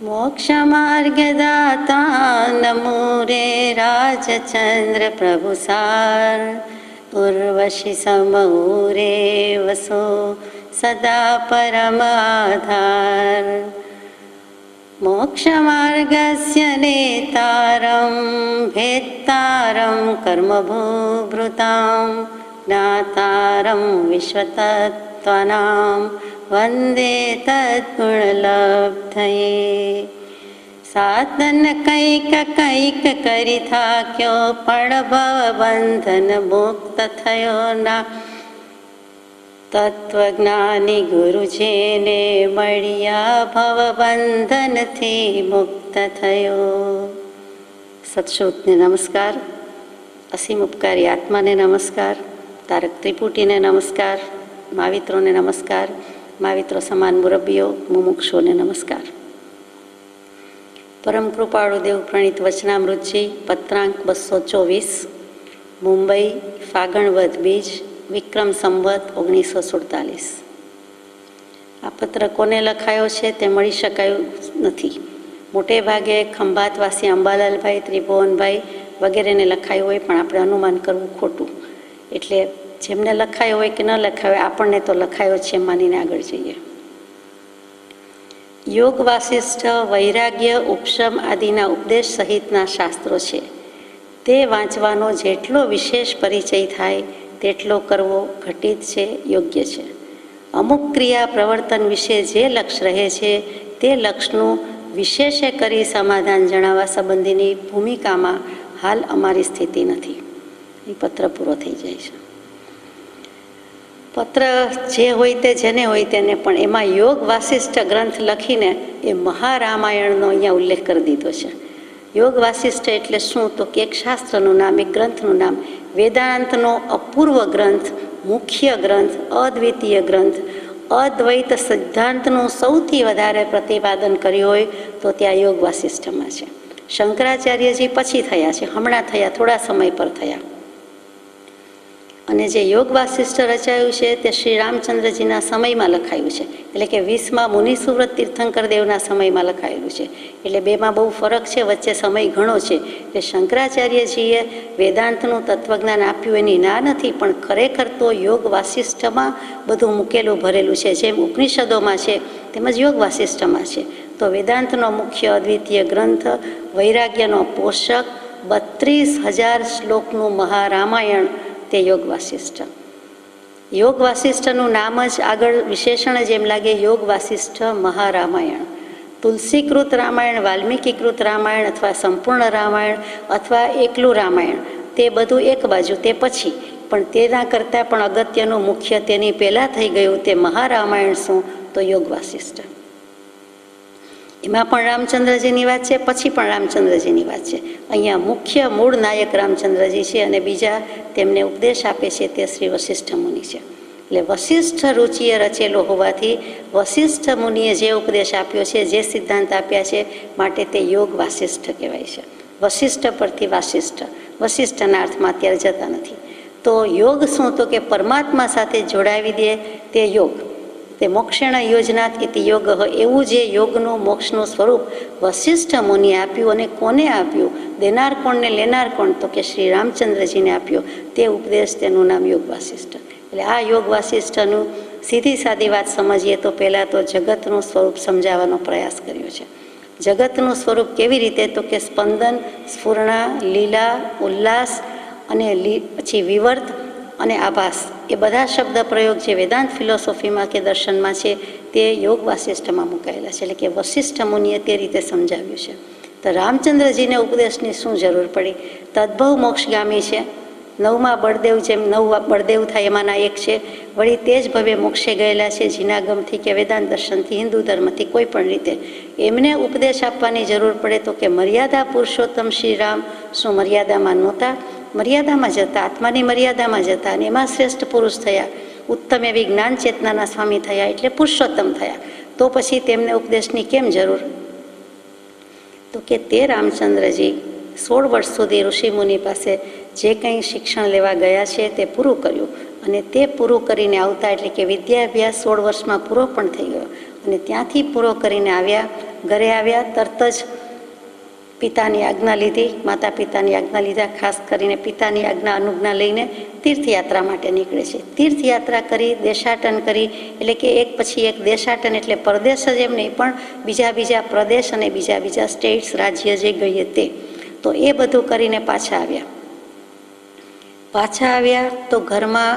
मोक्षमार्गदाता नमो रे राजचंद्र प्रभुसार उर्वशी समूरे वसो सदा परम आधार मोक्षमार्गस्य नेतारं भेत्तारं कर्मभूभृतां ज्ञातारं विश्वतत्त्वानां वन्दे तद्गुणलब्धये साधन कैक कैक करि थाक्यो पण भवबंधन मुक्त थयो ना तत्वज्ञानी गुरुजेने मळ्या भवबंधनथी मुक्त थयो। सत्श्रोतने नमस्कार, असीम उपकारी आत्माने नमस्कार, तारक त्रिपुटीने नमस्कार, मावित्रोने नमस्कार, माविત્રો સમાન મુરબ્બીઓ મુમુક્ષોને નમસ્કાર। પરમ કૃપાળુ દેવ પ્રણીત વચનામૃતજી પત્રાંક 224 મુંબઈ ફાગણ વદ બીજ વિક્રમ સંવત 1947। આ પત્ર કોને લખાયો છે તે મળી શકાયું નથી। મોટે ભાગે ખંભાતવાસી અંબાલાલભાઈ, ત્રિભુવનભાઈ વગેરેને લખાયું હોય, પણ આપણે અનુમાન કરવું ખોટું। એટલે જેમને લખાયો હોય કે ન લખાયો, આપણને તો લખાયો છે માનીને આગળ જઈએ। યોગ વાસિષ્ઠ વૈરાગ્ય ઉપશમ આદિના ઉપદેશ સહિતના શાસ્ત્રો છે, તે વાંચવાનો જેટલો વિશેષ પરિચય થાય તેટલો કરવો ઘટિત છે, યોગ્ય છે। અમુક ક્રિયા પ્રવર્તન વિશે જે લક્ષ રહે છે તે લક્ષનું વિશેષે કરી સમાધાન જણાવવા સંબંધીની ભૂમિકામાં હાલ અમારી સ્થિતિ નથી। એ પત્ર પૂરો થઈ જાય છે। પત્ર જે હોય તે જેને હોય તેને, પણ એમાં યોગ વાસિષ્ઠ ગ્રંથ લખીને એ મહારામાયણનો અહીંયા ઉલ્લેખ કરી દીધો છે। યોગ વાસિષ્ઠ એટલે શું? તો કે એક શાસ્ત્રનું નામ, એક ગ્રંથનું નામ, વેદાંતનો અપૂર્વ ગ્રંથ, મુખ્ય ગ્રંથ, અદ્વિતીય ગ્રંથ, અદ્વૈત સિદ્ધાંતનું સૌથી વધારે પ્રતિપાદન કર્યું હોય તો ત્યાં યોગ વાસિષ્ઠમાં છે। શંકરાચાર્યજી પછી થયા છે, હમણાં થયા, થોડા સમય પર થયા। અને જે યોગ વાસિષ્ઠ રચાયું છે તે શ્રી રામચંદ્રજીના સમયમાં લખાયું છે, એટલે કે 20મા મુનિસુવ્રત તીર્થંકર દેવના સમયમાં લખાયેલું છે। એટલે બેમાં બહુ ફરક છે, વચ્ચે સમય ઘણો છે। એટલે શંકરાચાર્યજીએ વેદાંતનું તત્વજ્ઞાન આપ્યું એની ના નથી, પણ ખરેખર તો યોગ વાસિષ્ઠમાં બધું મૂકેલું ભરેલું છે। જેમ ઉપનિષદોમાં છે તેમજ યોગ વાસિષ્ઠમાં છે। તો વેદાંતનો મુખ્ય અદ્વિતીય ગ્રંથ, વૈરાગ્યનો પોષક, 32,000 શ્લોકનું મહારામાયણ તે યોગ વાસિષ્ઠ। યોગ વાસિષ્ઠનું નામ જ આગળ વિશેષણ જ એમ લાગે, યોગ વાસિષ્ઠ મહારામાયણ। તુલસીકૃત રામાયણ, વાલ્મીકીકૃત રામાયણ અથવા સંપૂર્ણ રામાયણ અથવા એકલું રામાયણ, તે બધું એક બાજુ, તે પછી, પણ તેના કરતાં પણ અગત્યનું મુખ્ય તેની પહેલાં થઈ ગયું તે મહારામાયણ શું? તો યોગ વાસિષ્ઠ। એમાં પણ રામચંદ્રજીની વાત છે, પછી પણ રામચંદ્રજીની વાત છે। અહીંયા મુખ્ય મૂળ નાયક રામચંદ્રજી છે અને બીજા તેમને ઉપદેશ આપે છે તે શ્રી વશિષ્ઠ મુનિ છે। એટલે વશિષ્ઠ રુચિએ રચેલો હોવાથી વશિષ્ઠ મુનિએ જે ઉપદેશ આપ્યો છે, જે સિદ્ધાંત આપ્યા છે, માટે તે યોગ વાસિષ્ઠ કહેવાય છે। વશિષ્ઠ પરથી વાસિષ્ઠ, વશિષ્ઠના અર્થમાં અત્યારે જતા નથી। તો યોગ શું? તો કે પરમાત્મા સાથે જોડાવી દે તે યોગ, તે મોક્ષેણ યોજનાત ઇતિ યોગ, એવું જે યોગનું મોક્ષનું સ્વરૂપ વશિષ્ઠ મુનિએ આપ્યું। અને કોને આપ્યું? દેનાર કોણ ને લેનાર કોણ? તો કે શ્રી રામચંદ્રજીને આપ્યો તે ઉપદેશ, તેનું નામ યોગ વાસિષ્ઠ। એટલે આ યોગ વાસિષ્ઠનું સીધી સાદી વાત સમજીએ તો પહેલાં તો જગતનું સ્વરૂપ સમજાવવાનો પ્રયાસ કર્યો છે। જગતનું સ્વરૂપ કેવી રીતે? તો કે સ્પંદન, સ્ફૂર્ણા, લીલા, ઉલ્લાસ અને પછી વિવર્ત અને આભાસ, એ બધા શબ્દ પ્રયોગ જે વેદાંત ફિલોસોફીમાં કે દર્શનમાં છે તે યોગ વાસિષ્ઠમાં મુકાયેલા છે। એટલે કે વશિષ્ઠ મુનિએ તે રીતે સમજાવ્યું છે। તો રામચંદ્રજીને ઉપદેશની શું જરૂર પડી? તદ્ભવ મોક્ષગામી છે, 9મા બળદેવ, જેમ 9 બળદેવ થાય એમાંના એક છે, વળી તે જ ભવે મોક્ષે ગયેલા છે, જીનાગમથી કે વેદાંત દર્શનથી, હિન્દુ ધર્મથી, કોઈ પણ રીતે એમને ઉપદેશ આપવાની જરૂર પડે તો કે મર્યાદા પુરુષોત્તમ શ્રી રામ શું મર્યાદામાં નહોતા? મર્યાદામાં જતા, આત્માની મર્યાદામાં જતા, અને એમાં શ્રેષ્ઠ પુરુષ થયા, ઉત્તમ એવી જ્ઞાન ચેતનાના સ્વામી થયા, એટલે પુરુષોત્તમ થયા। તો પછી તેમને ઉપદેશની કેમ જરૂર? તો કે તે રામચંદ્રજી 16 વર્ષ સુધી ઋષિમુનિ પાસે જે કંઈ શિક્ષણ લેવા ગયા છે તે પૂરું કર્યું, અને તે પૂરું કરીને આવતા, એટલે કે વિદ્યાભ્યાસ 16 વર્ષમાં પૂરો પણ થઈ ગયો, અને ત્યાંથી પૂરો કરીને આવ્યા ઘરે આવ્યા, તરત જ પિતાની આજ્ઞા લીધી, માતા પિતાની આજ્ઞા લીધા, ખાસ કરીને પિતાની અનુજ્ઞા લઈને તીર્થયાત્રા માટે નીકળે છે. તીર્થયાત્રા કરી, દેશાટન કરી, એટલે કે એક પછી એક દેશાટન એટલે પ્રદેશ જ એમ નહીં પણ બીજા પ્રદેશ અને બીજા સ્ટેટ્સ, રાજ્ય જે ગઈએ તે. તો એ બધું કરીને પાછા આવ્યા તો ઘરમાં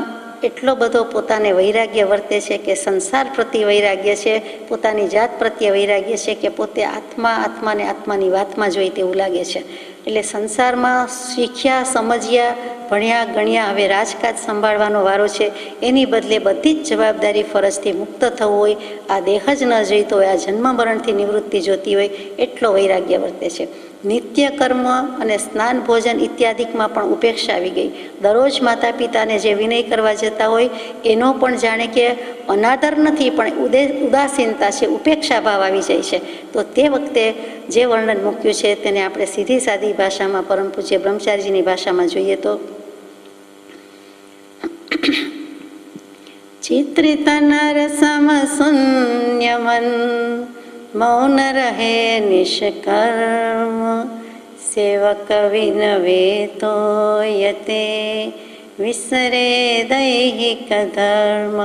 એટલો બધો પોતાને વૈરાગ્ય વર્તે છે કે સંસાર પ્રત્યે વૈરાગ્ય છે, પોતાની જાત પ્રત્યે વૈરાગ્ય છે કે પોતે આત્માને આત્માની વાતમાં જોઈ તેવું લાગે છે. એટલે સંસારમાં શીખ્યા, સમજ્યા, ભણ્યા, ગણ્યા, હવે રાજકાજ સંભાળવાનો વારો છે. એની બદલે બધી જ જવાબદારી, ફરજથી મુક્ત થવું હોય, આ દેહ જ ન જોઈતો હોય, આ જન્મ મરણથી નિવૃત્તિ જોતી હોય, એટલો વૈરાગ્ય વર્તે છે. નિત્ય કર્મ અને સ્નાન, ભોજન ઇત્યાદિકમાં પણ ઉપેક્ષા આવી ગઈ. દરરોજ માતા પિતાને જે વિનય કરવા જતા હોય એનો પણ જાણે કે અનાદર નથી પણ ઉદાસીનતા છે, ઉપેક્ષા ભાવ આવી જાય છે. તો તે વખતે જે વર્ણન મૂક્યું છે તેને આપણે સીધી સાદી ભાષામાં, પરમ પૂજ્ય બ્રહ્મચારીજીની ભાષામાં જોઈએ તો ચિત્રિત નર સમ શૂન્યમન મૌન રહે નિષ્કર્મ સેવક વિનવે તો યતે વિસરે દૈહિક ધર્મ.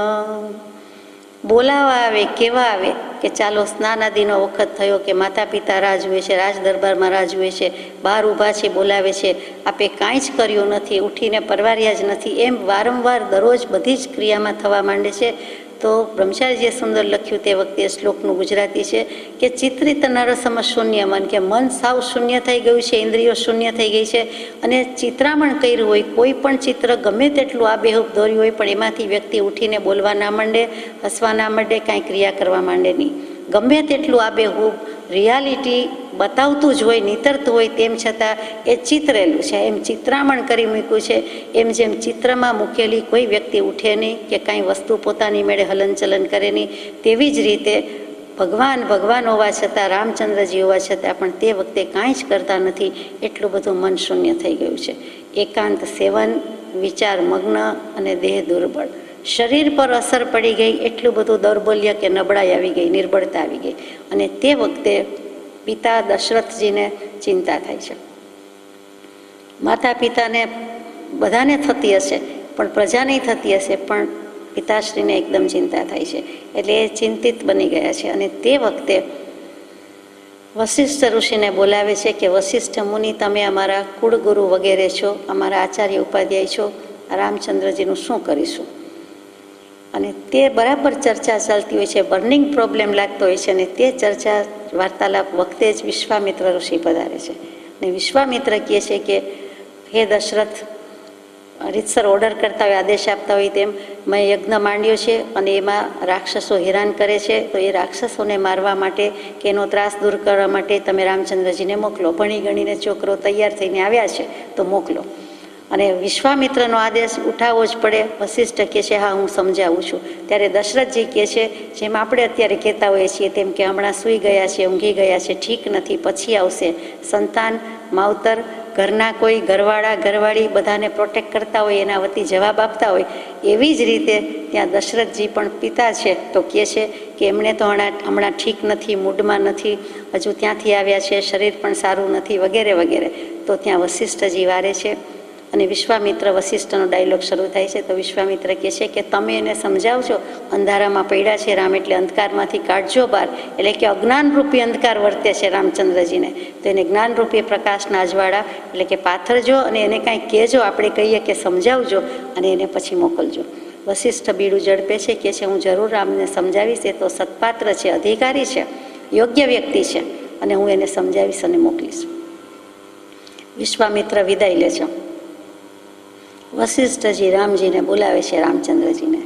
બોલાવા આવે, કેવા આવે કે ચાલો સ્નાન આદિનો વખત થયો કે માતા પિતા રાહ જુએ છે, રાજ દરબારમાં રાહ જુએ છે, બહાર ઊભા છે, બોલાવે છે, આપે કાંઈ જ કર્યું નથી, ઉઠીને પરવાર્યા જ નથી, એમ વારંવાર દરરોજ બધી જ ક્રિયામાં થવા માંડે છે. તો બ્રહ્મચારીજીએ સુંદર લખ્યું તે વખતે શ્લોકનું ગુજરાતી છે કે ચિત્રિત નરસમ શૂન્ય મન, કે મન સાવ શૂન્ય થઈ ગયું છે, ઇન્દ્રિયો શૂન્ય થઈ ગઈ છે અને ચિત્રામણ કર્યું હોય, કોઈ પણ ચિત્ર ગમે તેટલું આબેહૂબ દોર્યું હોય પણ એમાંથી વ્યક્તિ ઉઠીને બોલવા ના માંડે, હસવા ના માંડે, કાંઈ ક્રિયા કરવા માંડે નહીં. ગમે તેટલું આબેહૂબ રિયાલિટી બતાવતું જ હોય, નીતરતું હોય, તેમ છતાં એ ચિતરેલું છે, એમ ચિત્રામણ કરી મૂક્યું છે. એમ જેમ ચિત્રમાં મૂકેલી કોઈ વ્યક્તિ ઉઠે નહીં કે કાંઈ વસ્તુ પોતાની મેળે હલનચલન કરે નહીં, તેવી જ રીતે ભગવાન હોવા છતાં, રામચંદ્રજી હોવા છતાં પણ તે વખતે કાંઈ જ કરતા નથી, એટલું બધું મન શૂન્ય થઈ ગયું છે. એકાંત સેવન, વિચાર મગ્ન અને દેહ દુર્બળ, શરીર પર અસર પડી ગઈ, એટલું બધું દૌર્બલ્ય કે નબળાઈ આવી ગઈ, નિર્બળતા આવી ગઈ. અને તે વખતે પિતા દશરથજીને ચિંતા થાય છે. માતા પિતાને બધાને થતી હશે પણ પ્રજા નહીં થતી હશે, પણ પિતાશ્રીને એકદમ ચિંતા થાય છે. એટલે એ ચિંતિત બની ગયા છે. અને તે વખતે વશિષ્ઠ ઋષિને બોલાવે છે કે વશિષ્ઠ મુનિ, તમે અમારા કુળગુરુ વગેરે છો, અમારા આચાર્ય ઉપાધ્યાય છો, રામચંદ્રજીનું શું કરીશું? અને તે બરાબર ચર્ચા ચાલતી હોય છે, બર્નિંગ પ્રોબ્લેમ લાગતો હોય છે. અને તે ચર્ચા વાર્તાલાપ વખતે જ વિશ્વામિત્ર ઋષિ પધારે છે. અને વિશ્વામિત્ર કહે છે કે હે દશરથ, રીતસર ઓર્ડર કરતા હોય, આદેશ આપતા હોય તેમ મેં યજ્ઞ માંડ્યો છે અને એમાં રાક્ષસો હેરાન કરે છે, તો એ રાક્ષસોને મારવા માટે કે એનો ત્રાસ દૂર કરવા માટે તમે રામચંદ્રજીને મોકલો. ભણી ગણીને છોકરો તૈયાર થઈને આવ્યા છે તો મોકલો. અને વિશ્વામિત્રનો આદેશ ઉઠાવવો જ પડે. વશિષ્ઠ કહે છે હા, હું સમજાવું છું. ત્યારે દશરથજી કહે છે, જેમ આપણે અત્યારે કહેતા હોઈએ છીએ તેમ કે હમણાં સૂઈ ગયા છે, ઊંઘી ગયા છે, ઠીક નથી, પછી આવશે. સંતાન, માવતર, ઘરના કોઈ ઘરવાળા, ઘરવાળી બધાને પ્રોટેક્ટ કરતા હોય, એના વતી જવાબ આપતા હોય, એવી જ રીતે ત્યાં દશરથજી પણ પિતા છે તો કહે છે કે એમણે તો હમણાં ઠીક નથી, મૂડમાં નથી, હજુ ત્યાંથી આવ્યા છે, શરીર પણ સારું નથી, વગેરે વગેરે. તો ત્યાં વશિષ્ઠજી વારે છે અને વિશ્વામિત્ર, વશિષ્ઠનો ડાયલોગ શરૂ થાય છે. તો વિશ્વામિત્ર કહે છે કે તમે એને સમજાવજો, અંધારામાં પડ્યા છે રામ, એટલે અંધકારમાંથી કાઢજો બહાર. એટલે કે અજ્ઞાનરૂપી અંધકાર વર્તે છે રામચંદ્રજીને, તો એને જ્ઞાનરૂપી પ્રકાશના અજવાળા એટલે કે પાથરજો અને એને કાંઈ કહેજો, આપણે કહીએ કે સમજાવજો અને એને પછી મોકલજો. વશિષ્ઠ બીડું ઝડપે છે, કહે છે હું જરૂર રામને સમજાવીશ, એ તો સત્પાત્ર છે, અધિકારી છે, યોગ્ય વ્યક્તિ છે અને હું એને સમજાવીશ અને મોકલીશ. વિશ્વામિત્ર વિદાય લે છે. વશિષ્ઠજી રામજીને બોલાવે છે, રામચંદ્રજીને,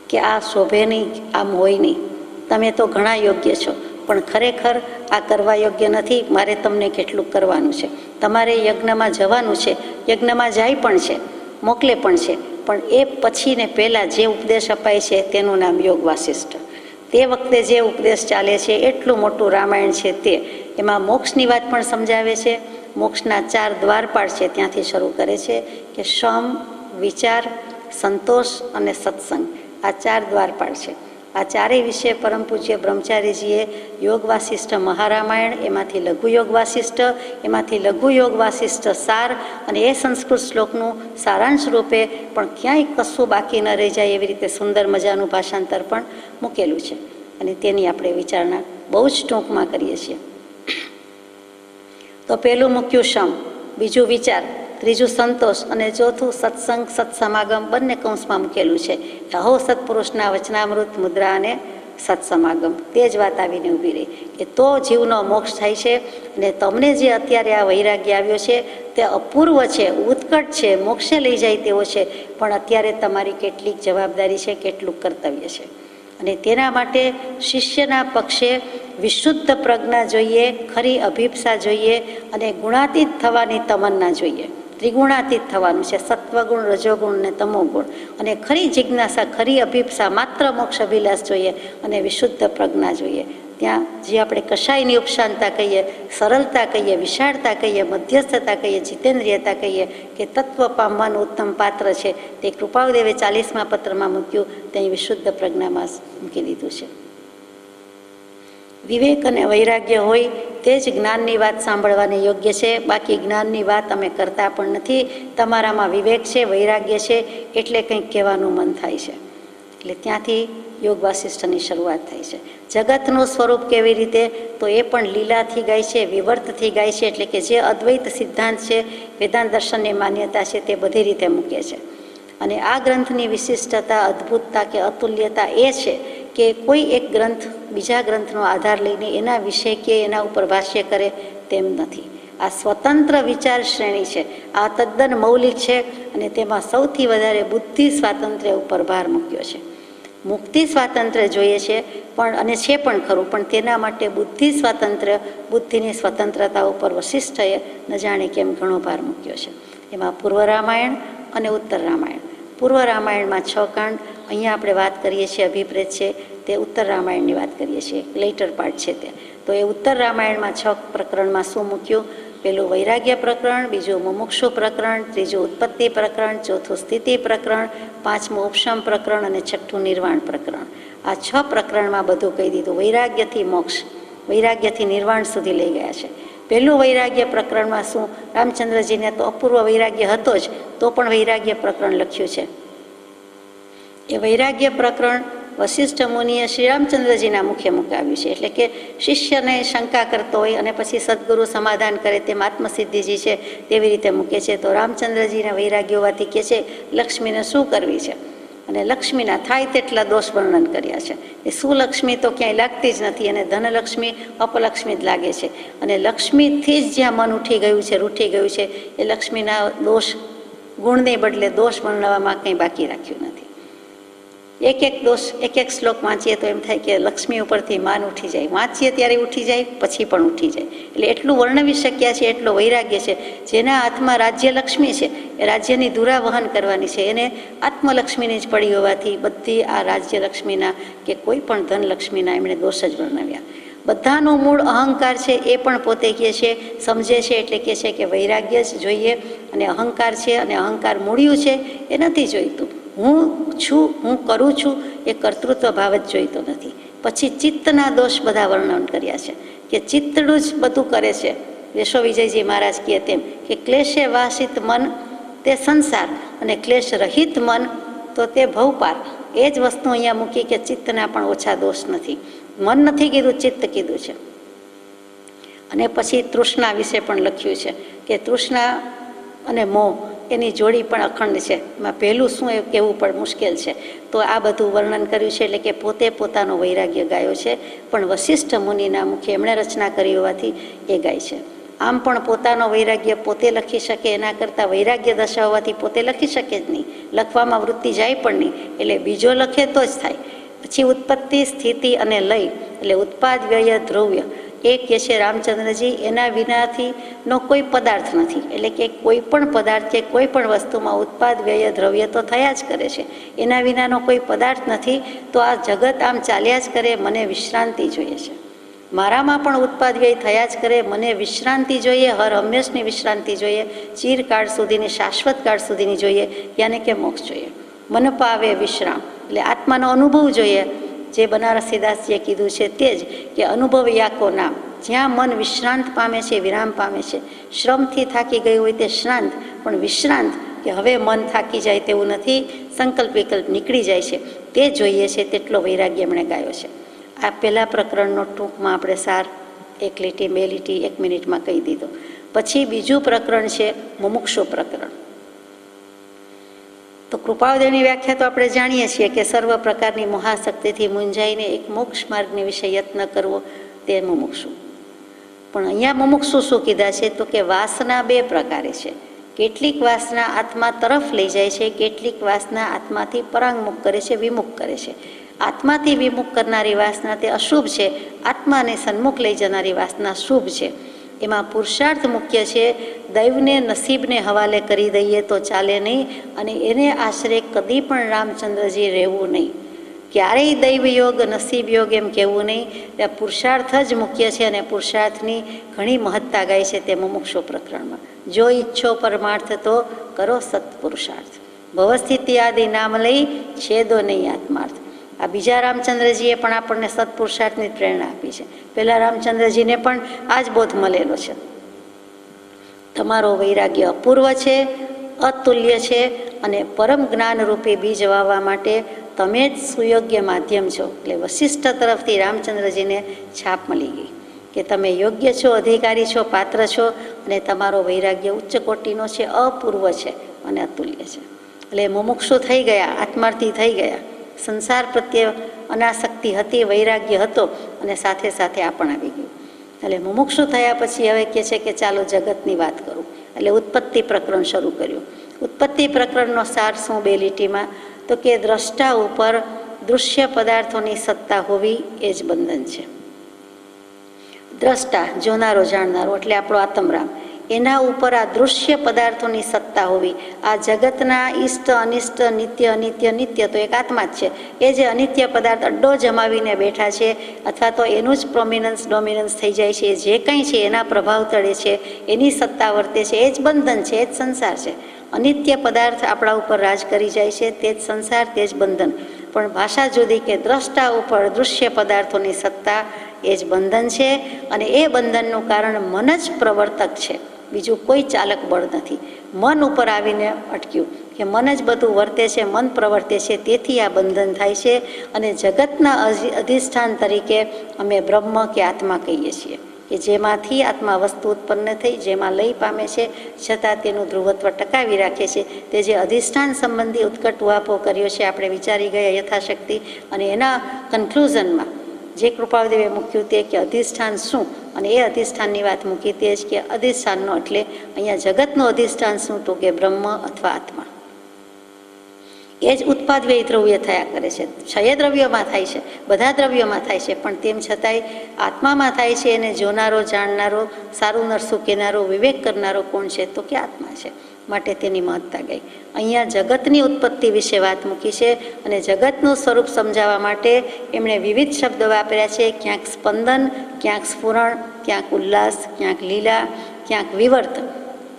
કે આ શોભે નહીં, આમ હોય નહીં, તમે તો ઘણા યોગ્ય છો પણ ખરેખર આ કરવા યોગ્ય નથી. મારે તમને કેટલું કરવાનું છે, તમારે યજ્ઞમાં જવાનું છે, યજ્ઞમાં જાય પણ છે, મોકલે પણ છે, પણ એ પછી ને પહેલાં જે ઉપદેશ અપાય છે તેનું નામ યોગ વાસિષ્ઠ. તે વખતે જે ઉપદેશ ચાલે છે એટલું મોટું રામાયણ છે, તે એમાં મોક્ષની વાત પણ સમજાવે છે. મોક્ષના 4 દ્વારપાળ છે, ત્યાંથી શરૂ કરે છે કે શમ, વિચાર, સંતોષ અને સત્સંગ, આ 4 દ્વારપાળ છે. આ ચારેય વિશે પરમ પૂજ્ય બ્રહ્મચારીજીએ યોગ વાસિષ્ઠ મહારામાયણ, એમાંથી લઘુયોગ વાસિષ્ઠ, એમાંથી લઘુયોગ વાસિષ્ઠ સાર, અને એ સંસ્કૃત શ્લોકનું સારાંશ રૂપે પણ ક્યાંય કશું બાકી ન રહી જાય એવી રીતે સુંદર મજાનું ભાષાંતર પણ મૂકેલું છે. અને તેની આપણે વિચારણા બહુ જ ટૂંકમાં કરીએ છીએ. તો પહેલું મૂક્યું શમ, બીજું વિચાર, ત્રીજું સંતોષ, અને ચોથું સત્સંગ સત્સમાગમ, બંને કૌંસમાં મૂકેલું છે. અહો સત્પુરુષના વચનામૃત મુદ્રા અને સત્સમાગમ. તે જ વાત આવીને ઊભી રહી કે તો જીવનો મોક્ષ થાય છે. અને તમને જે અત્યારે આ વૈરાગ્ય આવ્યો છે તે અપૂર્વ છે, ઉત્કટ છે, મોક્ષે લઈ જાય તેવો છે, પણ અત્યારે તમારી કેટલીક જવાબદારી છે, કેટલું કર્તવ્ય છે. અને તેના માટે શિષ્યના પક્ષે વિશુદ્ધ પ્રજ્ઞા જોઈએ, ખરી અભિપ્સા જોઈએ, અને ગુણાતીત થવાની તમન્ના જોઈએ. ત્રિગુણાતીત થવાનું છે, સત્વગુણ, રજોગુણ અને તમોગુણ. અને ખરી જિજ્ઞાસા, ખરી અભિપ્સા, માત્ર મોક્ષ અભિલાષ જોઈએ, અને વિશુદ્ધ પ્રજ્ઞા જોઈએ. ત્યાં જે આપણે કશાયની ઉપશાંતતા કહીએ, સરળતા કહીએ, વિશાળતા કહીએ, મધ્યસ્થતા કહીએ, જીતેન્દ્રિયતા કહીએ, કે તત્વ પામવાનું ઉત્તમ પાત્ર છે, તે કૃપાળદેવે 40મા પત્રમાં મૂક્યું, ત્યાં વિશુદ્ધ પ્રજ્ઞામાં મૂકી દીધું છે. વિવેક અને વૈરાગ્ય હોય તે જ જ્ઞાનની વાત સાંભળવાની યોગ્ય છે. બાકી જ્ઞાનની વાત અમે કરતા પણ નથી. તમારામાં વિવેક છે, વૈરાગ્ય છે, એટલે કંઈક કહેવાનું મન થાય છે. એટલે ત્યાંથી યોગ વાસિષ્ઠની શરૂઆત થાય છે. જગતનું સ્વરૂપ કેવી રીતે, તો એ પણ લીલાથી ગાય છે, વિવર્તથી ગાય છે. એટલે કે જે અદ્વૈત સિદ્ધાંત છે, વેદાંત દર્શનની માન્યતા છે, તે બધી રીતે મૂકે છે. અને આ ગ્રંથની વિશિષ્ટતા, અદ્ભુતતા કે અતુલ્યતા એ છે કે કોઈ એક ગ્રંથ બીજા ગ્રંથનો આધાર લઈને એના વિશે કે એના ઉપર ભાષ્ય કરે તેમ નથી. આ સ્વતંત્ર વિચાર શ્રેણી છે. આ તદ્દન મૌલિક છે, અને તેમાં સૌથી વધારે બુદ્ધિ સ્વાતંત્ર્ય ઉપર ભાર મૂક્યો છે. મુક્તિ સ્વાતંત્ર્ય જોઈએ છે, પણ અને છે પણ ખરું, પણ તેના માટે બુદ્ધિ સ્વાતંત્ર્ય, બુદ્ધિની સ્વતંત્રતા ઉપર વશિષ્ઠએ ન જાણે કેમ ઘણો ભાર મૂક્યો છે. એમાં પૂર્વ રામાયણ અને ઉત્તર રામાયણ. પૂર્વ રામાયણમાં 6 કાંડ, અહીંયા આપણે વાત કરીએ છીએ, અભિપ્રેત છે, તે ઉત્તર રામાયણની વાત કરીએ છીએ, લેટર પાર્ટ છે તે. તો એ ઉત્તર રામાયણમાં 6 પ્રકરણમાં શું મૂક્યું? પહેલું વૈરાગ્ય પ્રકરણ, બીજું મુમુક્ષુ પ્રકરણ, ત્રીજું ઉત્પત્તિ પ્રકરણ, ચોથું સ્થિતિ પ્રકરણ, 5મું ઉપશમ પ્રકરણ, અને 6ઠું નિર્વાણ પ્રકરણ. આ 6 પ્રકરણમાં બધું કહી દીધું. વૈરાગ્યથી મોક્ષ, વૈરાગ્યથી નિર્વાણ સુધી લઈ ગયા છે. પહેલું વૈરાગ્ય પ્રકરણમાં શું? રામચંદ્રજીને તો અપૂર્વ વૈરાગ્ય હતો જ, તો પણ વૈરાગ્ય પ્રકરણ લખ્યું છે. એ વૈરાગ્ય પ્રકરણ વશિષ્ઠ મુનિએ શ્રી રામચંદ્રજીના મુખે મુકાવ્યું છે. એટલે કે શિષ્યને શંકા કરતો હોય અને પછી સદગુરુ સમાધાન કરે, તેમ આત્મસિદ્ધિજી છે તેવી રીતે મૂકે છે. તો રામચંદ્રજીના વૈરાગ્ય હોવાથી કહે છે લક્ષ્મીને શું કરવી છે, અને લક્ષ્મીના થાય તેટલા દોષ વર્ણન કર્યા છે. એ સુલક્ષ્મી તો ક્યાંય લાગતી જ નથી, અને ધનલક્ષ્મી અપલક્ષ્મી જ લાગે છે. અને લક્ષ્મીથી જ જ્યાં મન ઉઠી ગયું છે, રૂઠી ગયું છે, એ લક્ષ્મીના દોષ, ગુણને બદલે દોષ વર્ણવવામાં કંઈ બાકી રાખ્યું નથી. એક એક દોષ, એક એક શ્લોક વાંચીએ તો એમ થાય કે લક્ષ્મી ઉપરથી માન ઉઠી જાય. વાંચીએ ત્યારે ઉઠી જાય, પછી પણ ઉઠી જાય. એટલે એટલું વર્ણવી શક્યા છે, એટલો વૈરાગ્ય છે. જેના હાથમાં રાજ્ય લક્ષ્મી છે, એ રાજ્યની ધુરા વહન કરવાની છે, એને આત્મલક્ષ્મીની જ પડી હોવાથી બધી આ રાજ્ય લક્ષ્મીના કે કોઈ પણ ધનલક્ષ્મીના એમણે દોષ જ વર્ણવ્યા. બધાનું મૂળ અહંકાર છે, એ પણ પોતે કહે છે, સમજે છે. એટલે કહે છે કે વૈરાગ્ય જ જોઈએ, અને અહંકાર છે, અને અહંકાર મૂળ્યું છે, એ નથી જોઈતું. હું છું, હું કરું છું, એ કર્તૃત્વ ભાવ જ જોઈતો નથી. પછી ચિત્તના દોષ બધા વર્ણન કર્યા છે, કે ચિત્તનું જ બધું કરે છે. વેશો વિજયજી મહારાજ કહે તેમ કે ક્લેશે વાસિત મન તે સંસાર, અને ક્લેશ રહિત મન તો તે ભવપાર. એ જ વસ્તુ અહીંયા મૂકી કે ચિત્તના પણ ઓછા દોષ નથી. મન નથી કીધું, ચિત્ત કીધું છે. અને પછી તૃષ્ણા વિશે પણ લખ્યું છે કે તૃષ્ણા અને મોહ એની જોડી પણ અખંડ છે. એમાં પહેલું શું એ કહેવું પણ મુશ્કેલ છે. તો આ બધું વર્ણન કર્યું છે. એટલે કે પોતે પોતાનો વૈરાગ્ય ગાયો છે, પણ વશિષ્ઠ મુનિના મુખે એમણે રચના કરી હોવાથી એ ગાય છે. આમ પણ પોતાનો વૈરાગ્ય પોતે લખી શકે, એના કરતાં વૈરાગ્ય દશા હોવાથી પોતે લખી શકે જ નહીં, લખવામાં વૃત્તિ જાય પણ નહીં. એટલે બીજો લખે તો જ થાય. પછી ઉત્પત્તિ, સ્થિતિ અને લય, એટલે ઉત્પાદ, વ્યય, દ્રવ્ય, એ કહે છે રામચંદ્રજી એના વિનાથી નો કોઈ પદાર્થ નથી. એટલે કે કોઈ પણ પદાર્થ કે કોઈ પણ વસ્તુમાં ઉત્પાદ, વ્યય, દ્રવ્ય તો થયા જ કરે છે. એના વિનાનો કોઈ પદાર્થ નથી. તો આ જગત આમ ચાલ્યા જ કરે, મને વિશ્રાંતિ જોઈએ છે. મારામાં પણ ઉત્પાદ વ્યય થયા જ કરે, મને વિશ્રાંતિ જોઈએ, હર હંમેશની વિશ્રાંતિ જોઈએ, ચિરકાળ સુધીની, શાશ્વત કાળ સુધીની જોઈએ, યાને કે મોક્ષ જોઈએ. મન પાવે વિશ્રામ, એટલે આત્માનો અનુભવ જોઈએ. જે બનારસીદાસજીએ કીધું છે તે જ, કે અનુભવ યાકો નામ, જ્યાં મન વિશ્રાંત પામે છે, વિરામ પામે છે. શ્રમથી થાકી ગયું હોય તે શ્રાંત, પણ વિશ્રાંત કે હવે મન થાકી જાય તેવું નથી, સંકલ્પ વિકલ્પ નીકળી જાય છે, તે જોઈએ છે તેટલો વૈરાગ્ય એમણે ગાયો છે. આ પહેલા પ્રકરણનો ટૂંકમાં આપણે સાર 1 લીટી 2 લીટી 1 મિનિટમાં કહી દીધો. પછી બીજું પ્રકરણ છે મુમુક્ષુ પ્રકરણ. તો કૃપાળદેવની વ્યાખ્યા તો આપણે જાણીએ છીએ કે સર્વ પ્રકારની મહાશક્તિથી મૂંઝાઈને એક મોક્ષ માર્ગની વિશે યત્ન કરવો તે મુમુક્ષુ. પણ અહીંયા મુમુક્ષુ શું કીધા છે? તો કે વાસના 2 પ્રકારે છે. કેટલીક વાસના આત્મા તરફ લઈ જાય છે, કેટલીક વાસના આત્માથી પરાંગમુખ કરે છે, વિમુખ કરે છે. આત્માથી વિમુખ કરનારી વાસના તે અશુભ છે, આત્માને સન્મુખ લઈ જનારી વાસના શુભ છે. એમાં પુરુષાર્થ મુખ્ય છે. દૈવને નસીબને હવાલે કરી દઈએ તો ચાલે નહીં, અને એને આશરે કદી પણ રામચંદ્રજી રહેવું નહીં. ક્યારેય દૈવ યોગ નસીબ યોગ એમ કહેવું નહીં. ત્યાં પુરુષાર્થ જ મુખ્ય છે, અને પુરુષાર્થની ઘણી મહત્તા ગાય છે તે મુમુક્ષુ પ્રકરણમાં. જો ઈચ્છો પરમાર્થ તો કરો સત્પુરુષાર્થ, ભવસ્થિતિ આદિ નામ લઈ છેદો નહીં આત્માર્થ. આ બીજા રામચંદ્રજીએ પણ આપણને સત્પુરુષાર્થની પ્રેરણા આપી છે. પહેલાં રામચંદ્રજીને પણ આ જ બોધ મળેલો છે. તમારો વૈરાગ્ય અપૂર્વ છે, અતુલ્ય છે, અને પરમ જ્ઞાનરૂપી બીજ વાવવા માટે તમે જ સુયોગ્ય માધ્યમ છો. એટલે વશિષ્ઠ તરફથી રામચંદ્રજીને છાપ મળી ગઈ કે તમે યોગ્ય છો, અધિકારી છો, પાત્ર છો, અને તમારો વૈરાગ્ય ઉચ્ચ કોટીનો છે, અપૂર્વ છે અને અતુલ્ય છે. એટલે મુમુક્ષુ થઈ ગયા, આત્માર્થી થઈ ગયા. સંસાર પ્રત્યે અનાસક્તિ હતી, વૈરાગ્ય હતો, અને સાથે સાથે આ પણ આવી ગયું. એટલે મુમુક્ષુ થયા પછી હવે કહે છે કે ચાલો જગતની વાત કરું. એટલે ઉત્પત્તિ પ્રકરણ શરૂ કર્યું. ઉત્પત્તિ પ્રકરણનો સાર શું 2 લીટીમાં? તો કે દ્રષ્ટા ઉપર દૃશ્ય પદાર્થોની સત્તા હોવી એ જ બંધન છે. દ્રષ્ટા, જોનારો, જાણનારો, એટલે આપણો આત્મરામ, એના ઉપર આ દૃશ્ય પદાર્થોની સત્તા હોવી. આ જગતના ઇષ્ટ અનિષ્ટ, નિત્ય અનિત્ય, નિત્ય તો એક આત્મા જ છે. એ જે અનિત્ય પદાર્થ અડ્ડો જમાવીને બેઠા છે, અથવા તો એનું જ પ્રોમિનન્સ ડોમિનન્સ થઈ જાય છે, જે કંઈ છે એના પ્રભાવ તળે છે, એની સત્તા વર્તે છે, એ જ બંધન છે, એ જ સંસાર છે. અનિત્ય પદાર્થ આપણા ઉપર રાજ કરી જાય છે, તે જ સંસાર, તે જ બંધન. પણ ભાષા જુદી કે દ્રષ્ટા ઉપર દૃશ્ય પદાર્થોની સત્તા એ જ બંધન છે, અને એ બંધનનું કારણ મન જ પ્રવર્તક છે, બીજું કોઈ ચાલક બળ નથી. મન ઉપર આવીને અટક્યું કે મન જ બધું વર્તે છે, મન પ્રવર્તે છે, તેથી આ બંધન થાય છે. અને જગતના અધિષ્ઠાન તરીકે અમે બ્રહ્મ કે આત્મા કહીએ છીએ, કે જેમાંથી આત્મા વસ્તુ ઉત્પન્ન થઈ, જેમાં લય પામે છે, છતાં તેનું ધ્રુવત્વ ટકાવી રાખે છે. તે જે અધિષ્ઠાન સંબંધી ઉત્કટ ઉહાપો કર્યો છે, આપણે વિચારી ગયા યથાશક્તિ, અને એના કન્ક્લુઝનમાં જે કૃપાળદેવે મૂક્યું તે કે અધિષ્ઠાન શું, અને એ અધિષ્ઠાનની વાત મૂકી તે જ કે અધિષ્ઠાનનો એટલે અહીંયા જગતનું અધિષ્ઠાન શું, તો કે બ્રહ્મ અથવા આત્મા. એ જ ઉત્પાદ વ્યય દ્રવ્ય થયા કરે છે. ક્ષય દ્રવ્યોમાં થાય છે, બધા દ્રવ્યોમાં થાય છે, પણ તેમ છતાંય આત્મામાં થાય છે. એને જોનારો, જાણનારો, સારું નરસું કહેનારો, વિવેક કરનારો કોણ છે, તો કે આત્મા છે. માટે તેની મહત્તા ગઈ. અહીંયા જગતની ઉત્પત્તિ વિશે વાત મૂકી છે, અને જગતનું સ્વરૂપ સમજાવવા માટે એમણે વિવિધ શબ્દ વાપર્યા છે. ક્યાંક સ્પંદન, ક્યાંક સ્ફુરણ, ક્યાંક ઉલ્લાસ, ક્યાંક લીલા, ક્યાંક વિવર્ત.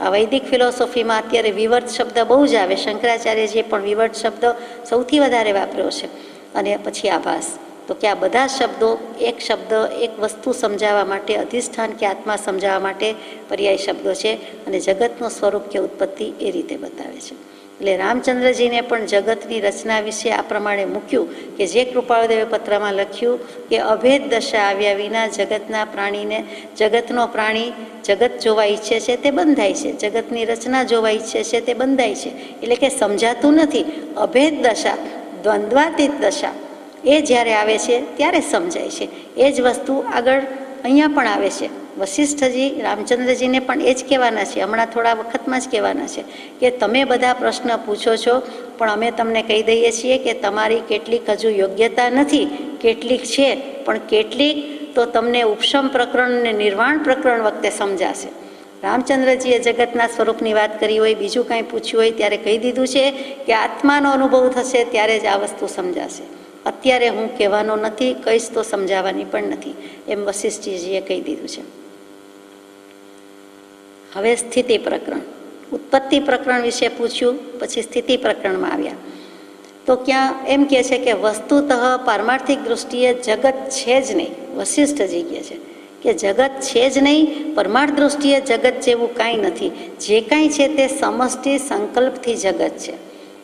આ વૈદિક ફિલોસોફીમાં અત્યારે વિવર્ત શબ્દ બહુ જ આવે. શંકરાચાર્યજીએ પણ વિવર્ત શબ્દ સૌથી વધારે વાપર્યો છે. અને પછી આભાસ. તો કે આ બધા શબ્દો એક શબ્દ, એક વસ્તુ સમજાવવા માટે, અધિષ્ઠાન કે આત્મા સમજાવવા માટે પર્યાય શબ્દો છે, અને જગતનું સ્વરૂપ કે ઉત્પત્તિ એ રીતે બતાવે છે. એટલે રામચંદ્રજીને પણ જગતની રચના વિશે આ પ્રમાણે મૂક્યું કે જે કૃપાળદેવે પત્રમાં લખ્યું કે અભેદ દશા આવ્યા વિના જગતના પ્રાણીને, જગતનો પ્રાણી જગત જોવા ઈચ્છે છે તે બંધાય છે, જગતની રચના જોવા ઈચ્છે છે તે બંધાય છે. એટલે કે સમજાતું નથી. અભેદ દશા, દ્વંદ્વાતીત દશા, એ જ્યારે આવે છે ત્યારે સમજાય છે. એ જ વસ્તુ આગળ અહીંયા પણ આવે છે. વશિષ્ઠજી રામચંદ્રજીને પણ એ જ કહેવાના છે, હમણાં થોડા વખતમાં જ કહેવાના છે કે તમે બધા પ્રશ્ન પૂછો છો, પણ અમે તમને કહી દઈએ છીએ કે તમારી કેટલીક હજુ યોગ્યતા નથી, કેટલીક છે, પણ કેટલીક તો તમને ઉપશમ પ્રકરણ અને નિર્વાણ પ્રકરણ વખતે સમજાશે. રામચંદ્રજીએ જગતના સ્વરૂપની વાત કરી હોય, બીજું કાંઈ પૂછ્યું હોય ત્યારે કહી દીધું છે કે આત્માનો અનુભવ થશે ત્યારે જ આ વસ્તુ સમજાશે. અત્યારે હું કહેવાનો નથી, કહીશ તો સમજાવવાની પણ નથી, એમ વશિષ્ઠજીએ કહી દીધું છે. હવે સ્થિતિ પ્રકરણ. ઉત્પત્તિ પ્રકરણ વિશે પૂછ્યું, પછી સ્થિતિ પ્રકરણમાં આવ્યા. તો તો ક્યાં એમ કહે છે કે વસ્તુતઃ પારમાર્થિક દૃષ્ટિએ જગત છે જ નહીં. વશિષ્ઠજી કહે છે કે જગત છે જ નહીં, પરમાર્થ દૃષ્ટિએ જગત જેવું કાંઈ નથી. જે કાંઈ છે તે સમષ્ટિ સંકલ્પથી જગત છે.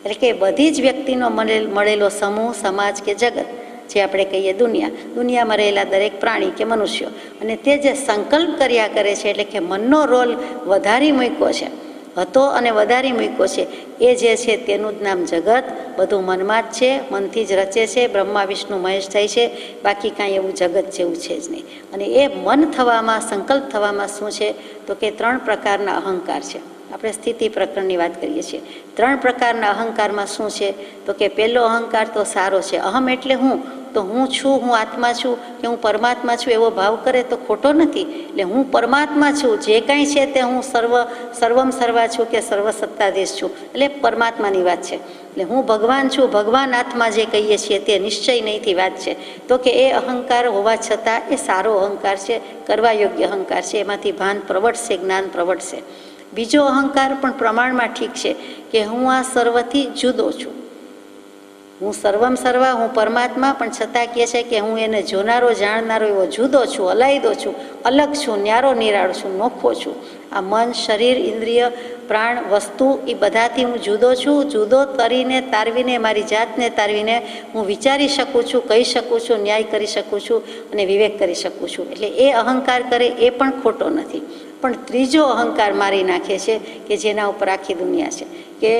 એટલે કે બધી જ વ્યક્તિનો મળેલો સમૂહ, સમાજ કે જગત, જે આપણે કહીએ દુનિયામાં રહેલા દરેક પ્રાણી કે મનુષ્યો, અને તે જે સંકલ્પ કર્યા કરે છે, એટલે કે મનનો રોલ વધારી મૂક્યો છે, હતો અને વધારી મૂક્યો છે, એ જે છે તેનું જ નામ જગત. બધું મનમાં જ છે, મનથી જ રચે છે, બ્રહ્મા વિષ્ણુ મહેશ થાય છે, બાકી કાંઈ એવું જગત જેવું છે જ નહીં. અને એ મન થવામાં, સંકલ્પ થવામાં શું છે તો કે 3 પ્રકારના અહંકાર છે. આપણે સ્થિતિ પ્રકરણની વાત કરીએ છીએ. 3 પ્રકારના અહંકારમાં શું છે તો કે પહેલો અહંકાર તો સારો છે. અહમ એટલે હું, તો હું છું, હું આત્મા છું કે હું પરમાત્મા છું એવો ભાવ કરે તો ખોટો નથી. એટલે હું પરમાત્મા છું, જે કાંઈ છે તે હું સર્વમ સર્વા છું કે સર્વસત્તાધીશ છું, એટલે પરમાત્માની વાત છે. એટલે હું ભગવાન છું, ભગવાન આત્મા જે કહીએ છીએ તે નિશ્ચય નહીંથી વાત છે. તો કે એ અહંકાર હોવા છતાં એ સારો અહંકાર છે, કરવા યોગ્ય અહંકાર છે. એમાંથી ભાન પ્રવટશે, જ્ઞાન પ્રવટશે. બીજો અહંકાર પણ પ્રમાણમાં ઠીક છે કે હું આ સર્વથી જુદો છું, હું સર્વમ સર્વા, હું પરમાત્મા, પણ છતાં કહે છે કે હું એને જોનારો, જાણનારો એવો જુદો છું, અલાયદો છું, અલગ છું, ન્યારો નિરાળો છું, નોખો છું. આ મન, શરીર, ઇન્દ્રિય, પ્રાણ, વસ્તુ એ બધાથી હું જુદો છું. જુદો તરીને, તારવીને, મારી જાતને તારવીને હું વિચારી શકું છું, કહી શકું છું, ન્યાય કરી શકું છું અને વિવેક કરી શકું છું. એટલે એ અહંકાર કરે એ પણ ખોટો નથી. પણ ત્રીજો અહંકાર મારી નાખે છે કે જેના ઉપર આખી દુનિયા છે, કે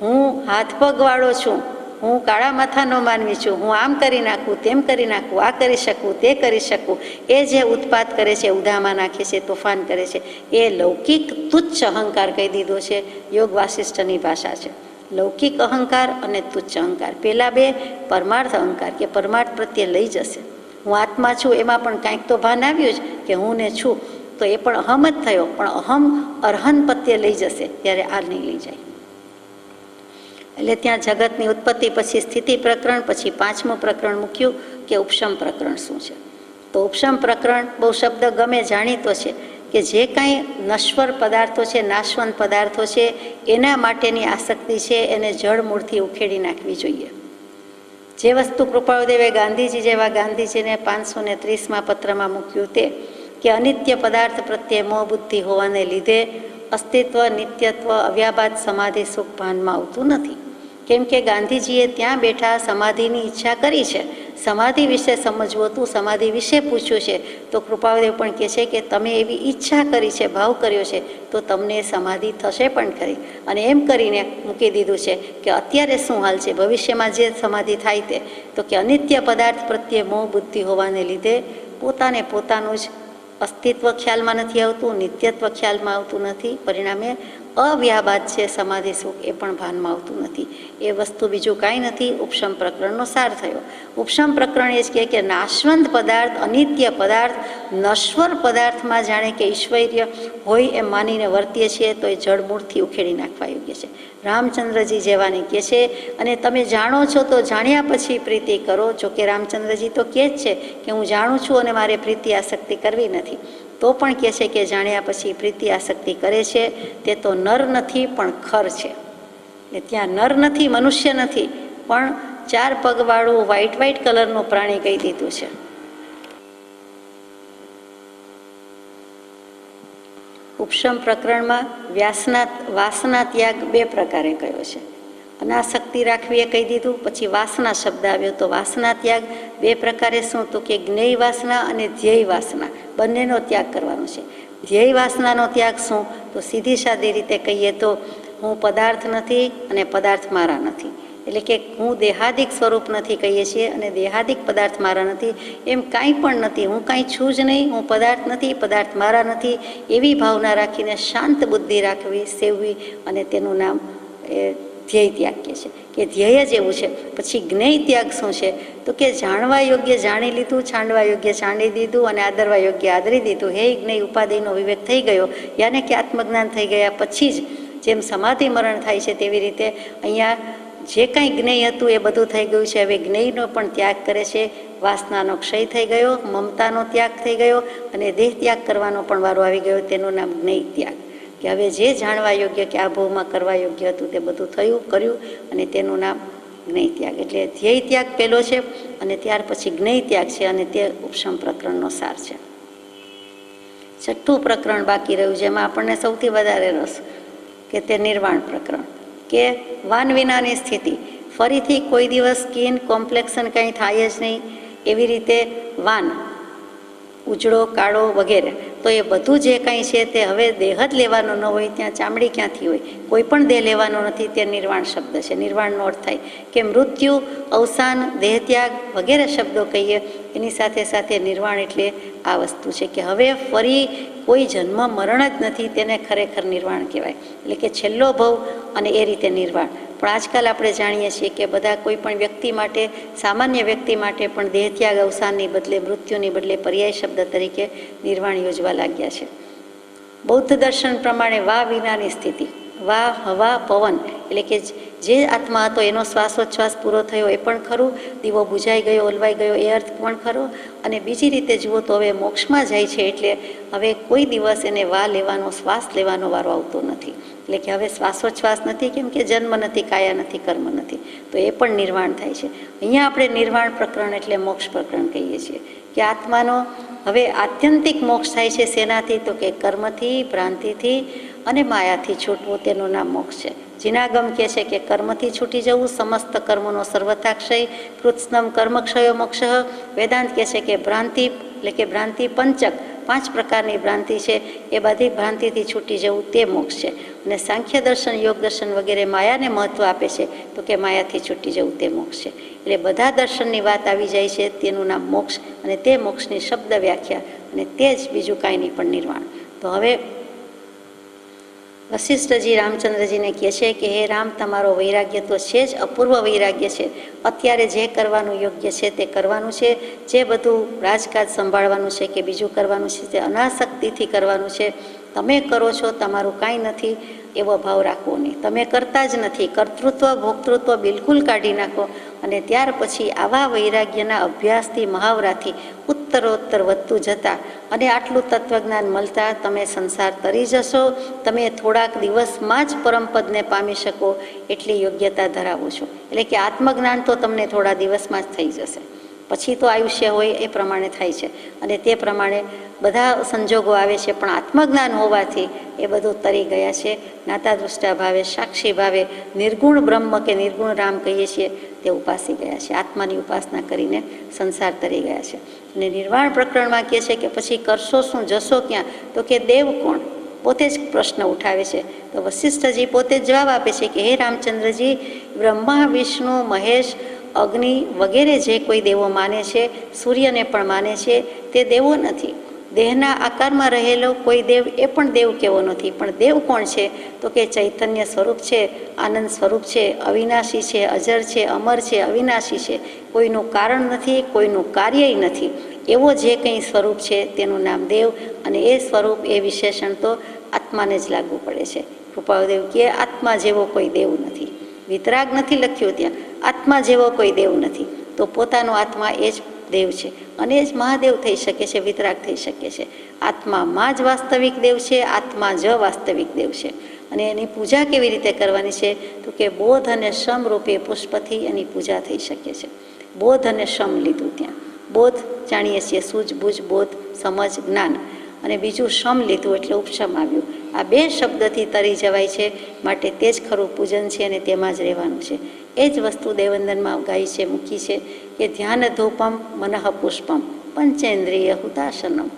હું હાથ પગવાળો છું, હું કાળા માથાનો માનવી છું, હું આમ કરી નાખું, તેમ કરી નાખું, આ કરી શકું, તે કરી શકું. એ જે ઉત્પાત કરે છે, ઉધામાં નાખે છે, તોફાન કરે છે, એ લૌકિક તુચ્છ અહંકાર કહી દીધો છે. યોગ વાસિષ્ઠની ભાષા છે. લૌકિક અહંકાર અને તુચ્છ અહંકાર. પહેલા 2 પરમાર્થ અહંકાર, કે પરમાર્થ પ્રત્યે લઈ જશે. હું આત્મા છું એમાં પણ કાંઈક તો ભાન આવ્યું જ કે હું ને છું, તો એ પણ અહમ જ થયો. પણ અહમ અર્હન પ્રત્યે લઈ જશે ત્યારે આ નહીં લઈ જાય. એટલે ત્યાં જગતની ઉત્પત્તિ, પછી સ્થિતિ પ્રકરણ, પછી 5મું પ્રકરણ મૂક્યું કે ઉપશમ પ્રકરણ શું છે. તો ઉપશમ પ્રકરણ બહુ શબ્દ ગમે, જાણીતો છે કે જે કાંઈ નશ્વર પદાર્થો છે, નાશવંત પદાર્થો છે, એના માટેની આસક્તિ છે એને જળ મૂળથી ઉખેડી નાખવી જોઈએ. જે વસ્તુ કૃપાળુદેવે ગાંધીજી જેવા ગાંધીજીને 530માં પત્રમાં મૂક્યું તે કે અનિત્ય પદાર્થ પ્રત્યે મોહ બુદ્ધિ હોવાને લીધે અસ્તિત્વ, નિત્યત્વ, અવ્યાબાદ સમાધિ સુખ ભાનમાં આવતું નથી. કેમ કે ગાંધીજીએ ત્યાં બેઠા સમાધિની ઈચ્છા કરી છે, સમાધિ વિશે સમજવું હતું, સમાધિ વિશે પૂછ્યું છે. તો કૃપાળુદેવ પણ કહે છે કે તમે એવી ઈચ્છા કરી છે, ભાવ કર્યો છે, તો તમને સમાધિ થશે પણ ખરી. અને એમ કરીને મૂકી દીધું છે કે અત્યારે શું હાલ છે, ભવિષ્યમાં જે સમાધિ થાય તે, તો કે અનિત્ય પદાર્થ પ્રત્યે મોહ બુદ્ધિ હોવાને લીધે પોતાને પોતાનું જ અસ્તિત્વ ખ્યાલમાં નથી આવતું, નિત્યત્વ ખ્યાલમાં આવતું નથી. પરિણામે અવ્યાબાદ છે સમાધિ સુખ, એ પણ ભાનમાં આવતું નથી. એ વસ્તુ બીજું કાંઈ નથી. ઉપશમ પ્રકરણનો સાર થયો. ઉપશમ પ્રકરણ એ જ કહે કે નાશવંત પદાર્થ, અનિત્ય પદાર્થ, નશ્વર પદાર્થમાં જાણે કે ઈશ્વર્ય હોય એમ માનીને વર્તીએ છીએ તો એ જળમૂળથી ઉખેડી નાખવા યોગ્ય છે. રામચંદ્રજી જેવાની કહે છે. અને તમે જાણો છો તો જાણ્યા પછી પ્રીતિ કરો. જોકે રામચંદ્રજી તો કહે જ છે કે હું જાણું છું અને મારે પ્રીતિ આસક્તિ કરવી નથી, તો પણ કહે છે કે જાણ્યા પછી પ્રીતિ આસક્તિ કરે છે તે તો નર નથી પણ ખર છે. એટલે ત્યાં નર નથી, મનુષ્ય નથી, પણ 4 પગવાળું વ્હાઈટ કલરનું પ્રાણી કહી દીધું છે. ઉપશમ પ્રકરણમાં વાસના ત્યાગ 2 પ્રકારે કયો છે. અનાસક્તિ રાખવી એ કહી દીધું. પછી વાસના શબ્દ આવ્યો, તો વાસના ત્યાગ 2 પ્રકારે શું, તો કે જ્ઞેય વાસના અને ધ્યેય વાસના, બંનેનો ત્યાગ કરવાનો છે. ધ્યેય વાસનાનો ત્યાગ શું, તો સીધી સાદી રીતે કહીએ તો હું પદાર્થ નથી અને પદાર્થ મારા નથી. એટલે કે હું દેહાદિક સ્વરૂપ નથી કહીએ છીએ અને દેહાદિક પદાર્થ મારા નથી, એમ કાંઈ પણ નથી. હું કાંઈ છું જ નહીં, હું પદાર્થ નથી, પદાર્થ મારા નથી, એવી ભાવના રાખીને શાંત બુદ્ધિ રાખવી, સેવવી, અને તેનું નામ એ ધ્યેય ત્યાગ કહે છે કે ધ્યેય જ એવું છે. પછી જ્ઞેય ત્યાગ શું છે, તો કે જાણવા યોગ્ય જાણી લીધું, છાંડવા યોગ્ય છાંડી દીધું અને આદરવા યોગ્ય આદરી દીધું. હે જ્ઞેય ઉપાધિનો વિવેક થઈ ગયો, યાને કે આત્મજ્ઞાન થઈ ગયા પછી જ જેમ સમાધિ મરણ થાય છે તેવી રીતે અહીંયા જે કાંઈ જ્ઞેય હતું એ બધું થઈ ગયું છે. હવે જ્ઞેયનો પણ ત્યાગ કરે છે. વાસનાનો ક્ષય થઈ ગયો, મમતાનો ત્યાગ થઈ ગયો અને દેહ ત્યાગ કરવાનો પણ વારો આવી ગયો. તેનું નામ જ્ઞેય ત્યાગ. કે હવે જે જાણવા યોગ્ય કે આ ભાવમાં કરવા યોગ્ય હતું તે બધું થયું, કર્યું, અને તેનું નામ જ્ઞેય ત્યાગ. એટલે ધ્યેય ત્યાગ પહેલો છે અને ત્યાર પછી જ્ઞેય ત્યાગ છે અને તે ઉપશમ પ્રકરણનો સાર છે. છઠ્ઠું પ્રકરણ બાકી રહ્યું જેમાં આપણને સૌથી વધારે રસ કે તે નિર્વાણ પ્રકરણ, કે વાન વિનાની સ્થિતિ. ફરીથી કોઈ દિવસ સ્કિન કોમ્પ્લેક્શન કંઈ થાય જ નહીં, એવી રીતે વાન, ઉજળો, કાળો વગેરે. તો એ બધું જે કંઈ છે તે હવે દેહ જ લેવાનો ન હોય, ત્યાં ચામડી ક્યાંથી હોય, કોઈ પણ દેહ લેવાનો નથી. તે નિર્વાણ શબ્દ છે. નિર્વાણનો અર્થ થાય કે મૃત્યુ, અવસાન, દેહત્યાગ વગેરે શબ્દો કહીએ એની સાથે સાથે નિર્વાણ એટલે આ વસ્તુ છે કે હવે ફરી કોઈ જન્મ મરણ જ નથી. તેને ખરેખર નિર્વાણ કહેવાય. એટલે કે છેલ્લો ભવ અને એ રીતે નિર્વાણ. પણ આજકાલ આપણે જાણીએ છીએ કે બધા કોઈ પણ વ્યક્તિ માટે, સામાન્ય વ્યક્તિ માટે પણ દેહત્યાગ, અવસાનની બદલે, મૃત્યુની બદલે પર્યાય શબ્દ તરીકે નિર્વાણ યોજવા લાગ્યા છે. બૌદ્ધ દર્શન પ્રમાણે વા વિનાની સ્થિતિ, વા, હવા, પવન, એટલે કે જે આત્મા હતો એનો શ્વાસોચ્છ્વાસ પૂરો થયો એ પણ ખરું, દીવો બુઝાઈ ગયો, ઓલવાઈ ગયો એ અર્થ પણ ખરો. અને બીજી રીતે જુઓ તો હવે મોક્ષમાં જાય છે એટલે હવે કોઈ દિવસ એને વા લેવાનો, શ્વાસ લેવાનો વારો આવતો નથી. એટલે કે હવે શ્વાસોચ્છ્વાસ નથી, કેમ કે જન્મ નથી, કાયા નથી, કર્મ નથી. તો એ પણ નિર્વાણ થાય છે. અહીંયા આપણે નિર્વાણ પ્રકરણ એટલે મોક્ષ પ્રકરણ કહીએ છીએ કે આત્માનો હવે આત્યંતિક મોક્ષ થાય છે. શેનાથી? તો કે કર્મથી, ભ્રાંતિથી અને માયાથી છૂટવું, તેનું નામ મોક્ષ છે. જીનાગમ કહે છે કે કર્મથી છૂટી જવું, સમસ્ત કર્મોનો સર્વથા ક્ષય, કૃત્સ્નમ કર્મક્ષયો મોક્ષ. વેદાંત કહે છે કે ભ્રાંતિ એટલે કે ભ્રાંતિ પંચક, 5 પ્રકારની ભ્રાંતિ છે, એ બધી ભ્રાંતિથી છૂટી જવું તે મોક્ષ છે. અને સાંખ્ય દર્શન, યોગ દર્શન વગેરે માયાને મહત્ત્વ આપે છે તો કે માયાથી છૂટી જવું તે મોક્ષ છે. એટલે બધા દર્શનની વાત આવી જાય છે, તેનું નામ મોક્ષ. અને તે મોક્ષની શબ્દ વ્યાખ્યા અને તે જ બીજું કાંઈ નહીં પણ નિર્વાણ. તો હવે વશિષ્ઠજી રામચંદ્રજીને કહે છે કે હે રામ, તમારો વૈરાગ્ય તો છે જ, અપૂર્વ વૈરાગ્ય છે. અત્યારે જે કરવાનું યોગ્ય છે તે કરવાનું છે. જે બધું રાજકાજ સંભાળવાનું છે કે બીજું કરવાનું છે તે અનાસક્તિથી કરવાનું છે. તમે કરો છો, તમારું કાંઈ નથી એવો ભાવ રાખવો નહીં. તમે કરતા જ નથી, કર્તૃત્વ, ભોક્તૃત્વ બિલકુલ કાઢી નાખો. અને ત્યાર પછી આવા વૈરાગ્યના અભ્યાસથી, મહાવરાથી ઉત્તરોત્તર વધતું જતા અને આટલું તત્વજ્ઞાન મળતા તમે સંસાર તરી જશો. તમે થોડાક દિવસમાં જ પરમપદને પામી શકો એટલી યોગ્યતા ધરાવો છો. એટલે કે આત્મજ્ઞાન તો તમને થોડા દિવસમાં જ થઈ જશે. પછી તો આયુષ્ય હોય એ પ્રમાણે થાય છે અને તે પ્રમાણે બધા સંજોગો આવે છે. પણ આત્મજ્ઞાન હોવાથી એ બધું તરી ગયા છે. જ્ઞાતા દૃષ્ટા ભાવે, સાક્ષી ભાવે નિર્ગુણ બ્રહ્મ કે નિર્ગુણ રામ કહીએ છીએ તે ઉપાસી ગયા છે. આત્માની ઉપાસના કરીને સંસાર તરી ગયા છે. અને નિર્વાણ પ્રકરણમાં કહે છે કે પછી કરશો શું, જશો ક્યાં? તો કે દેવ કોણ? પોતે જ પ્રશ્ન ઉઠાવે છે. તો વશિષ્ઠજી પોતે જ જવાબ આપે છે કે હે રામચંદ્રજી, બ્રહ્મા, વિષ્ણુ, મહેશ, અગ્નિ વગેરે જે કોઈ દેવો માને છે, સૂર્યને પણ માને છે, તે દેવો નથી. દેહના આકારમાં રહેલો કોઈ દેવ એ પણ દેવ કેવો નથી. પણ દેવ કોણ છે? તો કે ચૈતન્ય સ્વરૂપ છે, આનંદ સ્વરૂપ છે, અવિનાશી છે, અજર છે, અમર છે, અવિનાશી છે, કોઈનું કારણ નથી, કોઈનું કાર્યય નથી. એવો જે કંઈ સ્વરૂપ છે તેનું નામ દેવ. અને એ સ્વરૂપ, એ વિશેષણ તો આત્માને જ લાગુ પડે છે. કૃપાળુદેવ કે આત્મા જેવો કોઈ દેવ નથી. વિતરાગ નથી લખ્યું ત્યાં, આત્મા જેવો કોઈ દેવ નથી. તો પોતાનો આત્મા એ જ દેવ છે અને એ જ મહાદેવ થઈ શકે છે, વિતરાગ થઈ શકે છે. આત્મામાં જ વાસ્તવિક દેવ છે, આત્મા જ વાસ્તવિક દેવ છે. અને એની પૂજા કેવી રીતે કરવાની છે? તો કે બોધ અને શ્રમ રૂપે પુષ્પથી એની પૂજા થઈ શકે છે. બોધ અને શ્રમ લીધું ત્યાં. બોધ જાણીએ છીએ, સૂઝબૂઝ, બોધ, સમજ, જ્ઞાન. અને બીજું શ્રમ લીધું એટલે ઉપશમ આવ્યું. આ 2 શબ્દથી તરી જવાય છે. માટે તે જ ખરું પૂજન છે અને તેમાં જ રહેવાનું છે. એ જ વસ્તુ દેવંદનમાં ગાઈ છે, મૂકી છે કે ધ્યાન ધૂપમ મનઃ પુષ્પમ પંચેન્દ્રિય હુતાશનમ.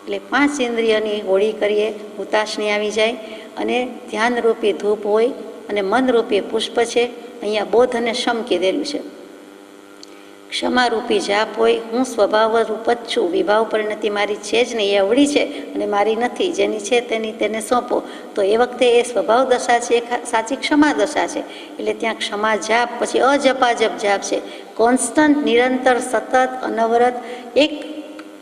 એટલે 5 ઇન્દ્રિયની હોળી કરીએ, હુતાશની આવી જાય અને ધ્યાનરૂપી ધૂપ હોય અને મનરૂપી પુષ્પ છે. અહીંયા બોધ અને શ્રમ કીધેલું છે. ક્ષમારૂપી જાપ હોય. હું સ્વભાવ રૂપ જ છું, વિભાવ પરિણતિ મારી છે જ નહીં, એ અવળી છે અને મારી નથી. જેની છે તેને સોંપો. તો એ વખતે એ સ્વભાવ દશા છે, સાચી ક્ષમા દશા છે. એટલે ત્યાં ક્ષમા જાપ, પછી અજપાજપ જાપ છે. કોન્સ્ટન્ટ, નિરંતર, સતત, અનવરત, એક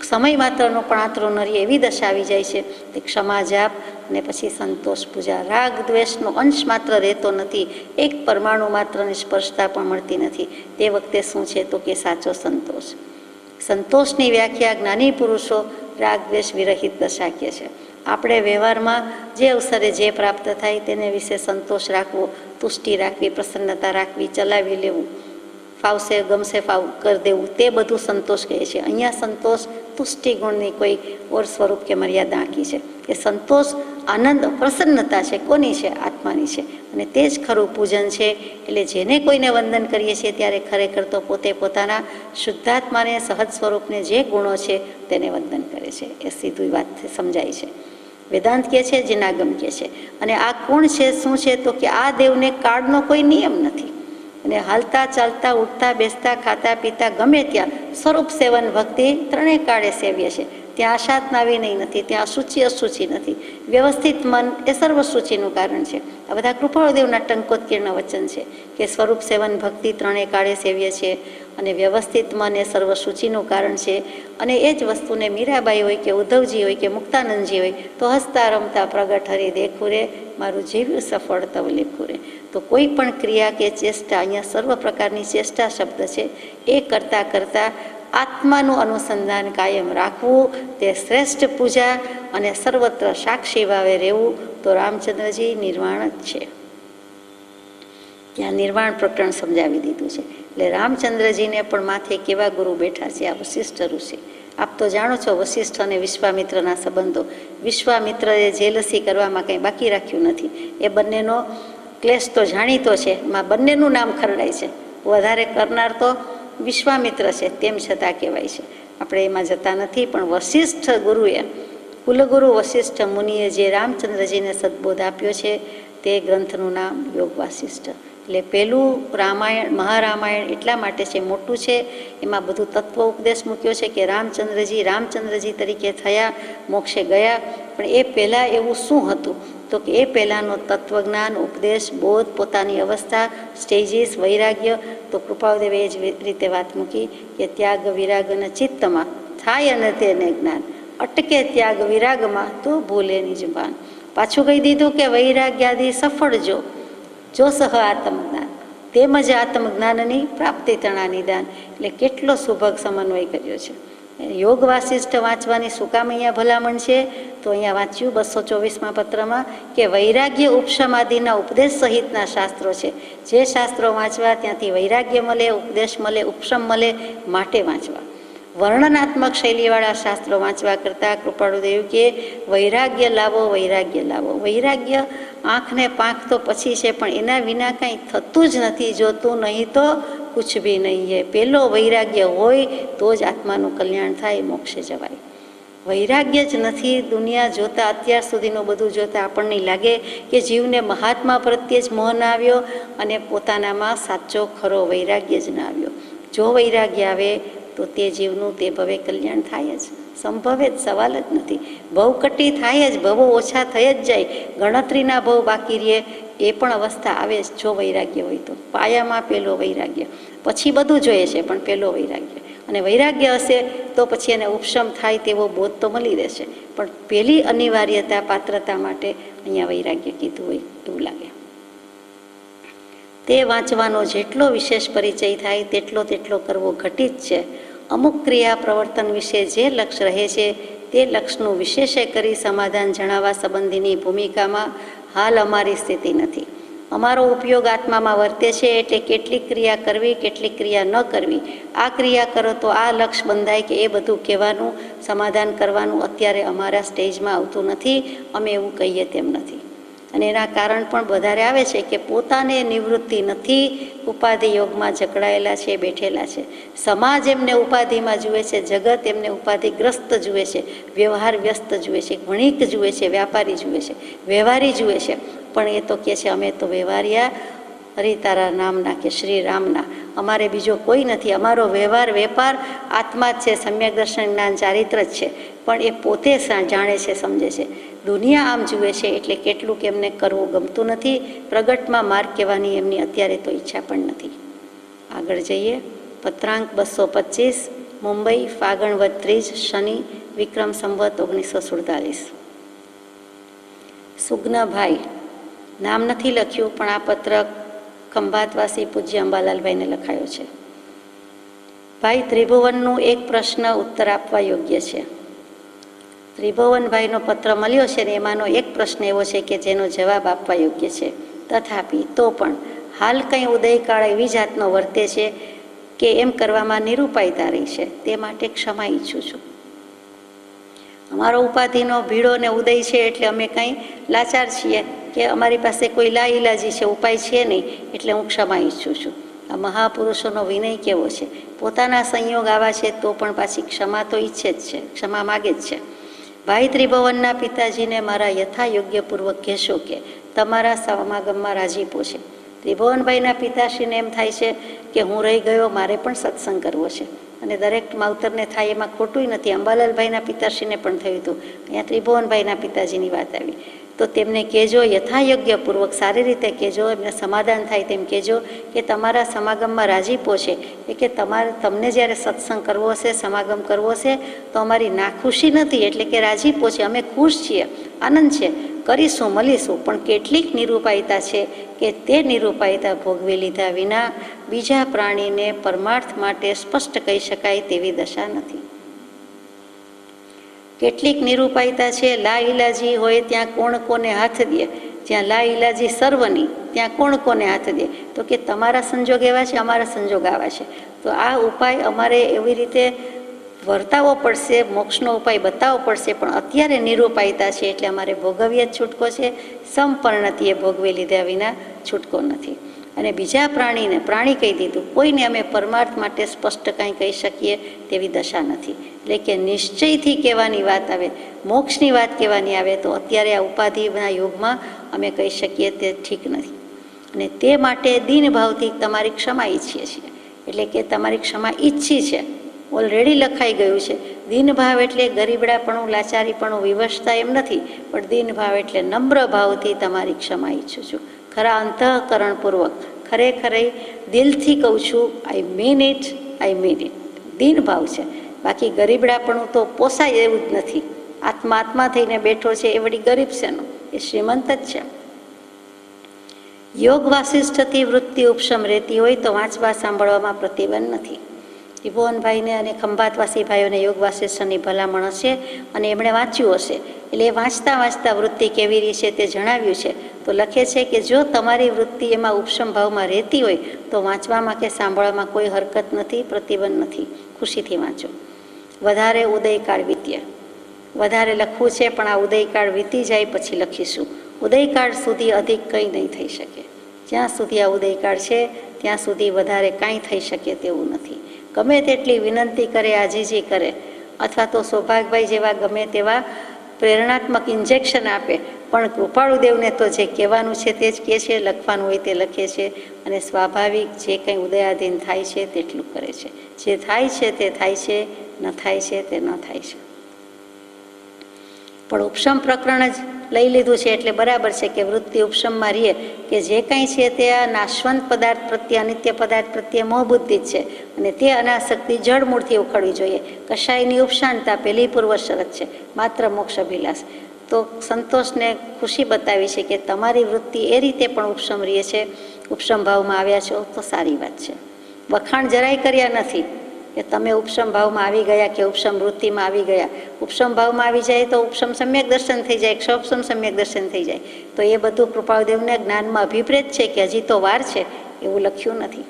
સમય માત્રનો પણ આંતરો ન રહે એવી દશા આવી જાય છે. તે ક્ષમા જાપ અને પછી સંતોષ પૂજા. રાગ દ્વેષનો અંશ માત્ર રહેતો નથી, એક પરમાણુ માત્રની સ્પર્શતા પણ મળતી નથી. તે વખતે શું છે? તો કે સાચો સંતોષ. સંતોષની વ્યાખ્યા જ્ઞાની પુરુષો રાગ દ્વેષ વિરહિત દશા કહે છે. આપણે વ્યવહારમાં જે અવસરે જે પ્રાપ્ત થાય તેને વિશે સંતોષ રાખવો, તુષ્ટિ રાખવી, પ્રસન્નતા રાખવી, ચલાવી લેવું, ફાવશે ગમશે કરી દેવું, તે બધું સંતોષ કહે છે. અહીંયા સંતોષ તુષ્ટિ ગુણની કોઈ ઓર સ્વરૂપ કે મર્યાદા આંકી છે કે સંતોષ આનંદ પ્રસન્નતા છે કોની છે? આત્માની છે. અને તે જ ખરું પૂજન છે. એટલે જેને કોઈને વંદન કરીએ છીએ ત્યારે ખરેખર તો પોતે પોતાના શુદ્ધાત્માને સહજ સ્વરૂપને જે ગુણો છે તેને વંદન કરે છે. એ સીધી વાત સમજાય છે. વેદાંત કહે છે, જિનાગમ કહે છે. અને આ કોણ છે, શું છે? તો કે આ દેવને કાળનો કોઈ નિયમ નથી. અને હાલતા ચાલતા ઉઠતા બેસતા ખાતા પીતા ગમે ત્યાં સ્વરૂપ સેવન ભક્તિ ત્રણેય કાળે સેવ્ય છે. ત્યાં આશાત નાવી નહીં નથી, ત્યાં અશુચિ અશુચિ નથી. વ્યવસ્થિત મન એ સર્વસૂચિનું કારણ છે. આ બધા કૃપાળુદેવના ટંકોત્કીર્ણ વચન છે કે સ્વરૂપ સેવન ભક્તિ ત્રણેય કાળે સેવ્ય છે અને વ્યવસ્થિત મન એ સર્વસૂચિનું કારણ છે. અને એ જ વસ્તુને મીરાબાઈ હોય કે ઉદ્ધવજી હોય કે મુક્તાનંદજી હોય તો હસતા રમતા પ્રગટ હરી દેખું રે, મારું જીવ્યું સફળ તવ લેખું રે. તો કોઈ પણ ક્રિયા કે ચેષ્ટા, અહીંયા સર્વ પ્રકારની ચેષ્ટા શબ્દ છે, એ કરતાં કરતાં આત્માનું અનુસંધાન કાયમ રાખવું તે શ્રેષ્ઠ પૂજા. અને સર્વત્ર સાક્ષી ભાવે રહેવું તો રામચંદ્રજી નિર્વાણ જ છે. ત્યાં નિર્વાણ પ્રકરણ સમજાવી દીધું છે. એટલે રામચંદ્રજીને પણ માથે કેવા ગુરુ બેઠા છે? આ વશિષ્ઠ ઋષિ. આપ તો જાણો છો વશિષ્ઠ અને વિશ્વામિત્રના સંબંધો. વિશ્વામિત્રએ જેલસી કરવામાં કંઈ બાકી રાખ્યું નથી. એ બંનેનો ક્લેશ તો જાણીતો છે. એમાં બંનેનું નામ ખરડાય છે. વધારે કરનાર તો વિશ્વામિત્ર છે, તેમ છતાં કહેવાય છે. આપણે એમાં જતા નથી. પણ વશિષ્ઠ ગુરુએ, કુલગુરુ વશિષ્ઠ મુનિએ જે રામચંદ્રજીને સદબોધ આપ્યો છે તે ગ્રંથનું નામ યોગ વાસિષ્ઠ. એટલે પહેલું રામાયણ, મહારામાયણ એટલા માટે છે, મોટું છે. એમાં બધું તત્વ ઉપદેશ મૂક્યો છે કે રામચંદ્રજી તરીકે થયા, મોક્ષે ગયા. પણ એ પહેલાં એવું શું હતું? તો કે એ પહેલાંનો તત્વજ્ઞાન, ઉપદેશ, બોધ, પોતાની અવસ્થા, સ્ટેજીસ, વૈરાગ્ય. તો કૃપાળુદેવે એ જ રીતે વાત મૂકી કે ત્યાગ વિરાગના ચિત્તમાં થાય અને તેને જ્ઞાન અટકે, ત્યાગ વિરાગમાં તો ભૂલે નિજ ભાન. પાછું કહી દીધું કે વૈરાગ્યાદિ સફળ જો સહ આત્મજ્ઞાન, તેમજ આત્મજ્ઞાનની પ્રાપ્તિ તણા નિદાન. એટલે કેટલો સુભગ સમન્વય કર્યો છે. યોગ વાસિષ્ઠ વાંચવાની શું કામ અહીંયા ભલામણ છે? તો અહીંયા વાંચ્યું 224માં પત્રમાં કે વૈરાગ્ય ઉપશમાદિના ઉપદેશ સહિતના શાસ્ત્રો છે. જે શાસ્ત્રો વાંચવા ત્યાંથી વૈરાગ્ય મળે, ઉપદેશ મળે, ઉપશમ મળે, માટે વાંચવા. વર્ણનાત્મક શૈલીવાળા શાસ્ત્રો વાંચવા કરતાં કૃપાળુદેવ કે વૈરાગ્ય લાવો, વૈરાગ્ય લાવો. વૈરાગ્ય આંખને પાંખ તો પછી છે, પણ એના વિના કાંઈ થતું જ નથી. જોતું નહીં તો કુછ ભી નહીં હે. પહેલો વૈરાગ્ય હોય તો જ આત્માનું કલ્યાણ થાય, મોક્ષે જવાય. વૈરાગ્ય જ નથી. દુનિયા જોતા, અત્યાર સુધીનું બધું જોતા આપણને લાગે કે જીવને મહાત્મા પ્રત્યે જ મોહ ના આવ્યો અને પોતાનામાં સાચો ખરો વૈરાગ્ય જ ના આવ્યો. જો વૈરાગ્ય આવે તો તે જીવનું તે ભવે કલ્યાણ થાય જ, સંભવે જ, સવાલ જ નથી. ભવકટી થાય જ, ભવો ઓછા થઈ જ જાય, ગણતરીના ભવ બાકી રહે, એ પણ અવસ્થા આવે જ જો વૈરાગ્ય હોય તો. પાયામાં પહેલો વૈરાગ્ય, પછી બધું જોઈએ છે, પણ પહેલો વૈરાગ્ય. અને વૈરાગ્ય હશે તો પછી એને ઉપશમ થાય તેવો બોધ તો મળી રહેશે. પણ પહેલી અનિવાર્યતા, પાત્રતા માટે અહીંયા વૈરાગ્ય કીધું હોય એવું લાગે. તે વાંચવાનો જેટલો વિશેષ પરિચય થાય તેટલો કરવો ઘટિત છે. અમુક ક્રિયા પ્રવર્તન વિશે જે લક્ષ રહે છે તે લક્ષનું વિશેષે કરી સમાધાન જણાવવા સંબંધીની ભૂમિકામાં હાલ અમારી સ્થિતિ નથી. અમારો ઉપયોગ આત્મામાં વર્તે છે, એટલે કેટલીક ક્રિયા કરવી, કેટલીક ક્રિયા ન કરવી. આ ક્રિયા કરો તો આ લક્ષ બંધાય કે એ બધું કહેવાનું, સમાધાન કરવાનું અત્યારે અમારા સ્ટેજમાં આવતું નથી. અમે એવું કહીએ તેમ નથી. અને એના કારણ પણ વધારે આવે છે કે પોતાને નિવૃત્તિ નથી, ઉપાધિ યોગમાં જકડાયેલા છે, બેઠેલા છે. સમાજ એમને ઉપાધિમાં જુએ છે, જગત એમને ઉપાધિગ્રસ્ત જુએ છે, વ્યવહાર વ્યસ્ત જુએ છે, વણિક જુએ છે, વ્યાપારી જુએ છે, વ્યવહારી જુએ છે. પણ એ તો કહે છે અમે તો વ્યવહારિયા હરિતારા નામના કે શ્રી રામના, અમારે બીજો કોઈ નથી. અમારો વ્યવહાર વેપાર આત્મા જ છે, સમ્યક દર્શન જ્ઞાન ચારિત્ર જ છે. પણ એ પોતે જાણે છે, સમજે છે. દુનિયા આમ જુએ છે એટલે કેટલુંક એમને કરવું ગમતું નથી. પ્રગટમાં માર્ગ કહેવાની એમની અત્યારે તો ઈચ્છા પણ નથી. આગળ જઈએ. પત્રાંક 225, મુંબઈ, ફાગણ વદ 30, શનિ, વિક્રમ સંવત 1947. સુગ્નભાઈ, નામ નથી લખ્યું, પણ આ પત્ર ખંભાતવાસી પૂજ્ય અંબાલાલભાઈને લખાયો છે. ભાઈ, ત્રિભુવનનું એક પ્રશ્ન ઉત્તર આપવા યોગ્ય છે. ત્રિભુવનભાઈનો પત્ર મળ્યો છે ને એમાંનો એક પ્રશ્ન એવો છે કે જેનો જવાબ આપવા યોગ્ય છે. તથાપિ તો પણ હાલ કંઈ ઉદયકાળ એવી જાતનો વર્તે છે કે એમ કરવામાં નિરૂપાયતા રહી છે, તે માટે ક્ષમા ઈચ્છું છું. અમારો ઉપાધિનો ભીડો ને ઉદય છે એટલે અમે કંઈ લાચાર છીએ કે અમારી પાસે કોઈ લાઈલાજી છે, ઉપાય છે નહીં, એટલે હું ક્ષમા ઈચ્છું છું. આ મહાપુરુષોનો વિનય કેવો છે! પોતાના સંયોગ આવા છે તો પણ પાછી ક્ષમા તો ઈચ્છે જ છે, ક્ષમા માગે જ છે. ભાઈ ત્રિભુવનના પિતાજીને મારા યથાયોગ્યપૂર્વક કહેશો કે તમારા સમાગમમાં રાજીપો છે. ત્રિભુવનભાઈના પિતાશ્રીને એમ થાય છે કે હું રહી ગયો, મારે પણ સત્સંગ કરવો છે, અને દરેક માવતરને થાય એમાં ખોટું નથી. અંબાલાલભાઈના પિતાશ્રીને પણ થયું હતું. અહીંયા ત્રિભુવનભાઈના પિતાજીની વાત આવી તો તેમને કહેજો, યથાયોગ્યપૂર્વક સારી રીતે કહેજો, એમને સમાધાન થાય તેમ કહેજો કે તમારા સમાગમમાં રાજીપો છે, એ કે તમને જ્યારે સત્સંગ કરવો હશે, સમાગમ કરવો છે તો અમારી નાખુશી નથી, એટલે કે રાજીપો છે, અમે ખુશ છીએ, આનંદ છે, કરીશું, મળીશું, પણ કેટલીક નિરૂપાયતા છે કે તે નિરૂપાયતા ભોગવી લીધા વિના બીજા પ્રાણીને પરમાર્થ માટે સ્પષ્ટ કહી શકાય તેવી દશા નથી. કેટલીક નિરૂપાયતા છે, લા ઇલાજી હોય ત્યાં કોણ કોને હાથ દે, જ્યાં લા ઇલાજી સર્વની ત્યાં કોણ કોને હાથ દે, તો કે તમારા સંજોગ એવા છે, અમારા સંજોગ આવા છે, તો આ ઉપાય અમારે એવી રીતે વર્તાવવો પડશે, મોક્ષનો ઉપાય બતાવવો પડશે, પણ અત્યારે નિરૂપાયતા છે એટલે અમારે ભોગવીએ જ છૂટકો છે, સંપર્ણતિએ ભોગવી લીધા વિના છૂટકો નથી. અને બીજા પ્રાણી કહી દીધું, કોઈને અમે પરમાર્થ માટે સ્પષ્ટ કાંઈ કહી શકીએ તેવી દશા નથી. એટલે કે નિશ્ચયથી કહેવાની વાત આવે, મોક્ષની વાત કહેવાની આવે તો અત્યારે આ ઉપાધિના યુગમાં અમે કહી શકીએ તે ઠીક નથી. અને તે માટે દીનભાવથી તમારી ક્ષમા ઈચ્છીએ છીએ. એટલે કે તમારી ક્ષમા ઈચ્છી છે, ઓલરેડી લખાઈ ગયું છે. દીનભાવ એટલે ગરીબડાપણું, લાચારીપણું, વિવશતા એમ નથી, પણ દીનભાવ એટલે નમ્ર ભાવથી તમારી ક્ષમા ઈચ્છું છું. ખરા અંતઃકરણપૂર્વક, ખરેખર દિલથી કહું છું, આઈ મીન ઇટ. દીનભાવ છે, બાકી ગરીબડાપણું તો પોસાય એવું જ નથી. આત્મા થઈને બેઠો છે એ વળી ગરીબ છે નો, એ શ્રીમંત જ છે. યોગ વાસિષ્ઠથી વૃત્તિ ઉપશમ રહેતી હોય તો વાંચવા સાંભળવામાં પ્રતિબંધ નથી. ત્રિભુવનભાઈને અને ખંભાતવાસી ભાઈઓને યોગ વાસિષ્ઠની ભલામણ હશે અને એમણે વાંચ્યું હશે, એટલે એ વાંચતા વૃત્તિ કેવી રહી છે તે જણાવ્યું છે. તો લખે છે કે જો તમારી વૃત્તિ એમાં ઉપશમ ભાવમાં રહેતી હોય તો વાંચવામાં કે સાંભળવામાં કોઈ હરકત નથી, પ્રતિબંધ નથી, ખુશીથી વાંચો. વધારે ઉદયકાળ વીત્યા, વધારે લખવું છે પણ આ ઉદયકાળ વીતી જાય પછી લખીશું. ઉદયકાળ સુધી અધિક કંઈ નહીં થઈ શકે. જ્યાં સુધી આ ઉદયકાળ છે ત્યાં સુધી વધારે કાંઈ થઈ શકે તેવું નથી. ગમે તેટલી વિનંતી કરે, આજીજી કરે, અથવા તો સૌભાગભાઈ જેવા ગમે તેવા પ્રેરણાત્મક ઇન્જેક્શન આપે, પણ કૃપાળુદેવને તો જે કહેવાનું છે તે જ કહે છે, લખવાનું હોય તે લખે છે, અને સ્વાભાવિક જે કંઈ ઉદયાધીન થાય છે તેટલું કરે છે. જે થાય છે તે થાય છે, ન થાય છે તે ન થાય છે. પણ ઉપશમ પ્રકરણ જ લઈ લીધું છે એટલે બરાબર છે કે વૃત્તિ ઉપશમમાં રહીએ, કે જે કંઈ છે તે આ નાશવંત પદાર્થ પ્રત્યે, અનિત્ય પદાર્થ પ્રત્યે મોહબુદ્ધિ જ છે, અને તે અનાસક્તિ જળમૂળથી ઉખડવી જોઈએ. કશાયની ઉપશાંતતા પહેલી પૂર્વ શરત છે, માત્ર મોક્ષ અભિલાષ. તો સંતોષને ખુશી બતાવી છે કે તમારી વૃત્તિ એ રીતે પણ ઉપશમ રહે છે, ઉપશમ ભાવમાં આવ્યા છો તો સારી વાત છે. વખાણ જરાય કર્યા નથી કે તમે ઉપશમ ભાવમાં આવી ગયા કે ઉપશમ વૃત્તિમાં આવી ગયા. ઉપશમ ભાવમાં આવી જાય તો ઉપશમ સમ્યક દર્શન થઈ જાય, ક્ષોપશમ સમ્યક દર્શન થઈ જાય. તો એ બધું કૃપાળુદેવને જ્ઞાનમાં અભિપ્રેત છે કે હજી તો વાર છે, એવું લખ્યું નથી.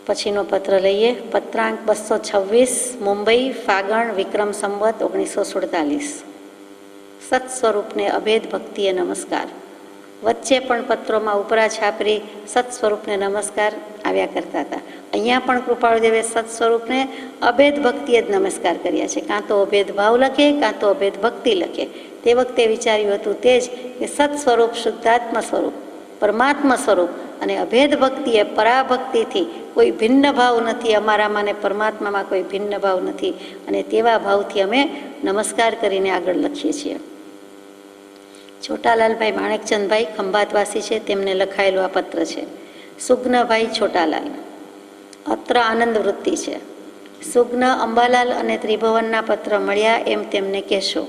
પછીનો પત્ર લઈએ. પત્રાંક 226, મુંબઈ, ફાગણ, વિક્રમ સંવત 1947. સત સ્વરૂપને અભેદ ભક્તિએ નમસ્કાર. વચ્ચે પણ પત્રોમાં ઉપરા છાપરી સત સ્વરૂપને નમસ્કાર આવ્યા કરતા હતા. અહીંયા પણ કૃપાળુદેવે સત સ્વરૂપને અભેદ ભક્તિએ જ નમસ્કાર કર્યા છે. કાં તો અભેદ ભાવ લખે, કાં તો અભેદ ભક્તિ લખે. તે વખતે વિચાર્યું હતું તે જ કે સત સ્વરૂપ શુદ્ધાત્મ સ્વરૂપ, પરમાત્મા સ્વરૂપ, અને અભેદ ભક્તિ એ પરાભક્તિથી કોઈ ભિન્ન ભાવ નથી, અમારામાં ને પરમાત્મામાં કોઈ ભિન્ન ભાવ નથી, અને તેવા ભાવથી અમે નમસ્કાર કરીને આગળ લખીએ છીએ. છોટાલાલભાઈ માણેકચંદભાઈ ખંભાતવાસી છે, તેમને લખાયેલું આ પત્ર છે. સુગ્નભાઈ છોટાલાલ. અત્ર આનંદ વૃત્તિ છે. સુગ્ન, અંબાલાલ અને ત્રિભુવનના પત્ર મળ્યા એમ તેમને કહેશો.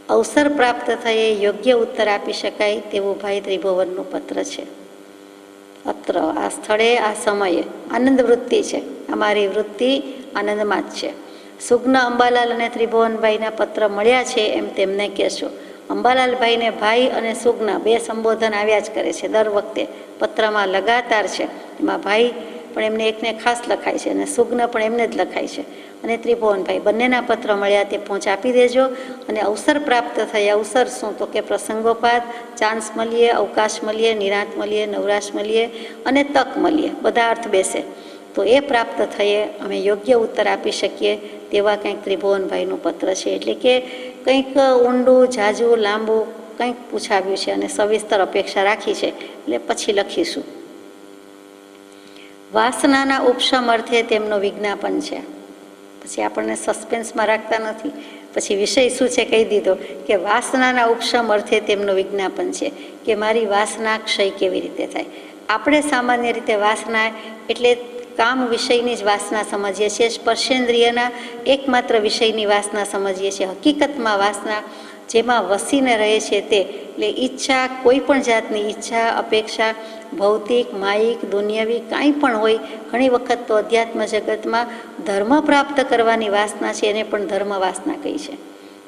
અવસર પ્રાપ્ત થયે યોગ્ય ઉત્તર આપી શકાય તેવું ભાઈ ત્રિભુવનનું પત્ર છે. અત્ર આ સ્થળે, આ સમયે આનંદ વૃત્તિ છે. અમારી વૃત્તિ આનંદમાં જ છે. સુગ્ન, અંબાલાલ અને ત્રિભુવનભાઈના પત્ર મળ્યા છે એમ તેમને કહેશો. અંબાલાલભાઈને ભાઈ અને સુગ્ન બે સંબોધન આવ્યા જ કરે છે દર વખતે, પત્રમાં લગાતાર છે. એમાં ભાઈ પણ એમને એકને ખાસ લખાય છે અને સુગ્ન પણ એમને જ લખાય છે. અને ત્રિભુવનભાઈ બંનેના પત્ર મળ્યા તે પહોંચ આપી દેજો. અને અવસર પ્રાપ્ત થાય, અવસર શું તો કે પ્રસંગોપાત, ચાન્સ મળીએ, અવકાશ મળીએ, નિરાંત મળીએ, નવરાશ મળીએ અને તક મળીએ, બધા અર્થ બેસે તો એ પ્રાપ્ત થઈએ અમે યોગ્ય ઉત્તર આપી શકીએ તેવા કંઈક ત્રિભુવનભાઈનું પત્ર છે. એટલે કે કંઈક ઊંડું, ઝાઝું, લાંબુ કંઈક પૂછાવ્યું છે અને સવિસ્તર અપેક્ષા રાખી છે, એટલે પછી લખીશું. વાસનાના ઉપશમ અર્થે તેમનું વિજ્ઞાપન છે. પછી આપણને સસ્પેન્સમાં રાખતા નથી, પછી વિષય શું છે કહી દીધો કે વાસનાના ઉપશમ અર્થે તેમનું વિજ્ઞાપન છે કે મારી વાસના ક્ષય કેવી રીતે થાય. આપણે સામાન્ય રીતે વાસના એટલે કામ વિષયની જ વાસના સમજીએ છીએ, સ્પર્શેન્દ્રિયના એકમાત્ર વિષયની વાસના સમજીએ છીએ. હકીકતમાં વાસના જેમાં વસીને રહે છે તે એટલે ઈચ્છા, કોઈ પણ જાતની ઈચ્છા, અપેક્ષા, ભૌતિક, માયિક, દુનિયાવી કાંઈ પણ હોય. ઘણી વખત તો અધ્યાત્મ જગતમાં ધર્મ પ્રાપ્ત કરવાની વાસના છે એને પણ ધર્મ વાસના કહી છે.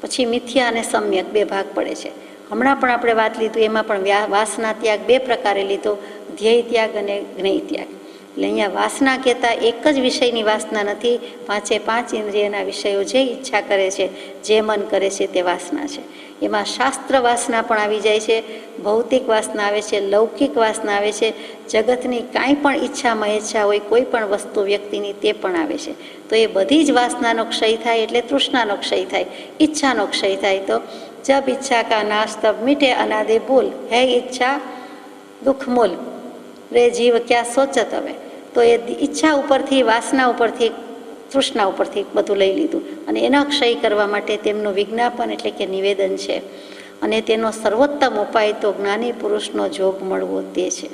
પછી મિથ્યા અને સમ્યક બે ભાગ પડે છે. હમણાં પણ આપણે વાત લીધું એમાં પણ વાસના ત્યાગ બે પ્રકારે લીધો, ધ્યેય ત્યાગ અને જ્ઞેય ત્યાગ. એટલે અહીંયા વાસના કહેતા એક જ વિષયની વાસના નથી, પાંચે પાંચ ઇન્દ્રિયના વિષયો જે ઈચ્છા કરે છે, જે મન કરે છે તે વાસના છે. એમાં શાસ્ત્ર વાસના પણ આવી જાય છે, ભૌતિક વાસના આવે છે, લૌકિક વાસના આવે છે, જગતની કાંઈ પણ ઈચ્છામાં ઈચ્છા હોય કોઈ પણ વસ્તુ વ્યક્તિની તે પણ આવે છે. તો એ બધી જ વાસનાનો ક્ષય થાય એટલે તૃષ્ણાનો ક્ષય થાય, ઈચ્છાનો ક્ષય થાય. તો જબ ઈચ્છા કા નાશ તબ મીટે અનાદિ ભૂલ, હે ઈચ્છા દુઃખ મૂલ રે જીવ ક્યાં સોચત. હવે તો એ ઈચ્છા ઉપરથી, વાસના ઉપરથી, તૃષ્ણા ઉપરથી બધું લઈ લીધું અને એનો ક્ષય કરવા માટે તેમનું વિજ્ઞાપન એટલે કે નિવેદન છે. અને તેનો સર્વોત્તમ ઉપાય તો જ્ઞાની પુરુષનો જોગ મળવો તે છે.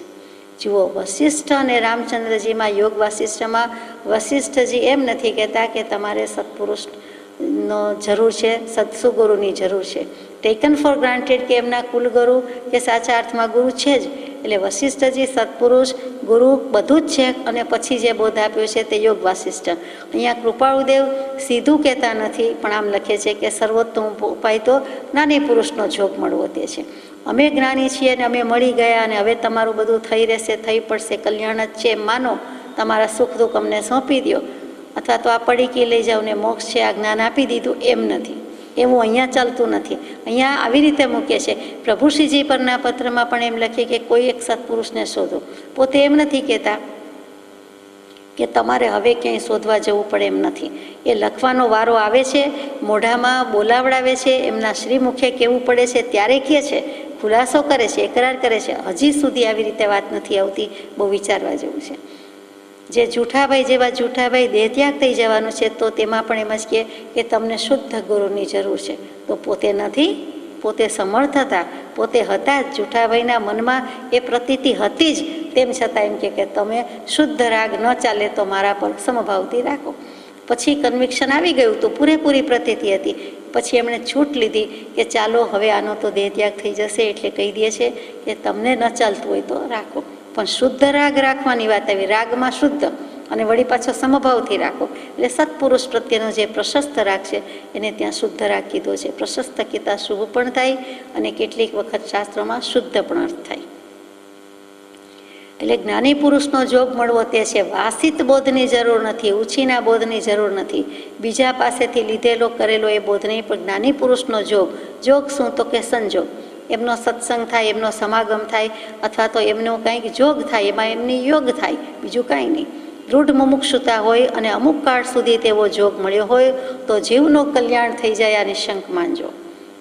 જુઓ, વશિષ્ઠ અને રામચંદ્રજીમાં યોગ વાસિષ્ઠમાં વશિષ્ઠજી એમ નથી કહેતા કે તમારે સત્પુરુષનો જરૂર છે, સત્સુગુરુની જરૂર છે. ટેકન ફોર ગ્રાન્ટેડ કે એમના કુલગુરુ કે સાચા અર્થમાં ગુરુ છે જ. એટલે વશિષ્ઠજી સત્પુરુષ, ગુરુ બધું જ છે. અને પછી જે બોધ આપ્યો છે તે યોગ વાસિષ્ઠ. અહીંયા કૃપાળુદેવ સીધું કહેતા નથી, પણ આમ લખે છે કે સર્વોત્તમ ઉપાય તો જ્ઞાની પુરુષનો જોગ મળવો તે છે. અમે જ્ઞાની છીએ અને અમે મળી ગયા અને હવે તમારું બધું થઈ રહેશે, થઈ પડશે, કલ્યાણ જ છે એમ માનો, તમારા સુખ દુઃખ અમને સોંપી દો, અથવા તો આ પડીકી લઈ જાઓ ને મોક્ષ છે આ જ્ઞાન આપી દીધું, એમ નથી. એવું અહીંયા ચાલતું નથી. અહીંયા આવી રીતે મૂકે છે. પ્રભુશ્રીજી પરના પત્રમાં પણ એમ લખીએ કે કોઈ એક સત્પુરુષને શોધો. પોતે એમ નથી કહેતા કે તમારે હવે ક્યાંય શોધવા જવું પડે, એમ નથી. એ લખવાનો વારો આવે છે, મોઢામાં બોલાવડાવે છે, એમના શ્રીમુખે કહેવું પડે છે ત્યારે કહે છે, ખુલાસો કરે છે, એકરાર કરે છે. હજી સુધી આવી રીતે વાત નથી આવતી, બહુ વિચારવા જેવું છે. જે જૂઠાભાઈ જેવા જૂઠાભાઈ દેહત્યાગ થઈ જવાનું છે તો તેમાં પણ એમ જ કહે કે તમને શુદ્ધ ગુરુની જરૂર છે. તો પોતે નથી, પોતે સમર્થ હતા, પોતે હતા જ. જૂઠાભાઈના મનમાં એ પ્રતીતિ હતી જ, તેમ છતાં એમ કે તમે શુદ્ધ રાગ ન ચાલે તો મારા પર સમભાવથી રાખો. પછી કન્વિક્શન આવી ગયું તો પૂરેપૂરી પ્રતીતિ હતી. પછી એમણે છૂટ લીધી કે ચાલો હવે આનો તો દેહત્યાગ થઈ જશે, એટલે કહી દે છે કે તમને ન ચાલતું હોય તો રાખો, પણ શુદ્ધ રાગ રાખવાની વાત આવી. રાગમાં શુદ્ધ અને વળી પાછો સમભાવથી રાખો. એટલે સત્પુરુષ પ્રત્યેનો જે પ્રશસ્ત રાગ છે એને ત્યાં શુદ્ધ રાગ કીધો છે. પ્રશસ્ત કહેતા શુભ પણ થાય અને કેટલીક વખત શાસ્ત્રોમાં શુદ્ધ પણ અર્થ થાય. એટલે જ્ઞાની પુરુષનો જોગ મળવો તે છે. વાસિત બોધની જરૂર નથી, ઉછીના બોધની જરૂર નથી, બીજા પાસેથી લીધેલો કરેલો એ બોધ નહીં, પણ જ્ઞાની પુરુષનો જોગ. જોગ શું તો કે સંજોગ. એમનો સત્સંગ થાય, એમનો સમાગમ થાય, અથવા તો એમનો કંઈક જોગ થાય, એમાં એમની યોગ થાય, બીજું કાંઈ નહીં. દૃઢ મુમુક્ષુતા હોય અને અમુક કાળ સુધી તેવો જોગ મળ્યો હોય તો જીવનું કલ્યાણ થઈ જાય આ નિશંક માનજો.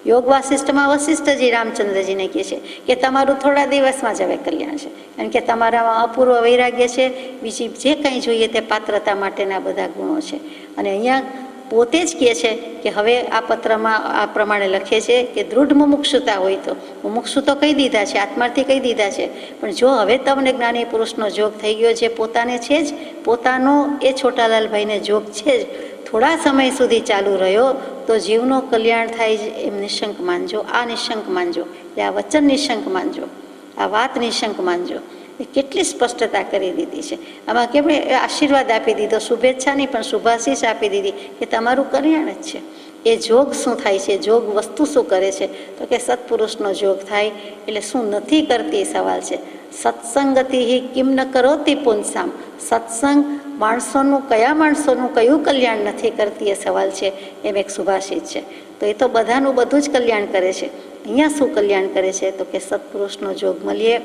યોગ વાસિષ્ઠમાં વશિષ્ઠજી રામચંદ્રજીને કહે છે કે તમારું થોડા દિવસમાં જ હવે કલ્યાણ છે, કારણ કે તમારામાં અપૂર્વ વૈરાગ્ય છે, બીજી જે કંઈ જોઈએ તે પાત્રતા માટેના બધા ગુણો છે. અને અહીંયા પોતે જ કહે છે કે હવે આ પત્રમાં આ પ્રમાણે લખે છે કે દૃઢ મુમુક્ષુતા હોય તો, મુમુક્ષુ તો કહી દીધા છે, આત્માર્થી કહી દીધા છે, પણ જો હવે તમને જ્ઞાની પુરુષનો જોગ થઈ ગયો, જે પોતાને છે જ, પોતાનો એ છોટાલાલભાઈને જોગ છે જ, થોડા સમય સુધી ચાલુ રહ્યો તો જીવનું કલ્યાણ થાય જ એમ નિશંક માનજો. આ નિશંક માનજો, એટલે આ વચન નિશંક માનજો, આ વાત નિશંક માનજો. એ કેટલી સ્પષ્ટતા કરી દીધી છે. આમાં કેમ આશીર્વાદ આપી દીધો, શુભેચ્છા નહીં પણ શુભાશીષ આપી દીધી કે તમારું કલ્યાણ જ છે. એ જોગ શું થાય છે, જોગ વસ્તુ શું કરે છે, તો કે સત્પુરુષનો જોગ થાય. એટલે શું નથી કરતી એ સવાલ છે. સત્સંગતિ કિમ ન કરોતિ પુંસામ, સત્સંગ માણસોનું, કયા માણસોનું કયું કલ્યાણ નથી કરતી એ સવાલ છે. એમ એક સુભાષિત છે. તો એ તો બધાનું બધું જ કલ્યાણ કરે છે. અહીંયા શું કલ્યાણ કરે છે, તો કે સત્પુરુષનો જોગ મળીએ,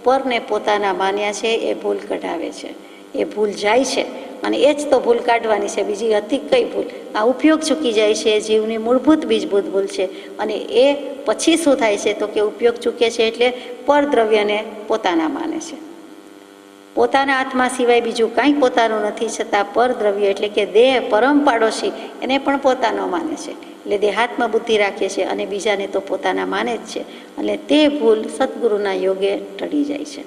પરને પોતાના માન્યા છે એ ભૂલ કઢાવે છે, એ ભૂલ જાય છે અને એ જ તો ભૂલ કાઢવાની છે, બીજી હતી કઈ ભૂલ. આ ઉપયોગ ચૂકી જાય છે, એ જીવની મૂળભૂત બીજભૂત ભૂલ છે. અને એ પછી શું થાય છે, તો કે ઉપયોગ ચૂકે છે એટલે પરદ્રવ્યને પોતાના માને છે. પોતાના આત્મા સિવાય બીજું કાંઈ પોતાનું નથી, છતાં પરદ્રવ્ય એટલે કે દેહ, પરમ પાડોશી, એને પણ પોતાનો માને છે. એટલે દેહાત્મ બુદ્ધિ રાખે છે અને બીજાને તો પોતાના માને જ છે. અને તે ભૂલ સદગુરુના યોગે ટળી જાય છે.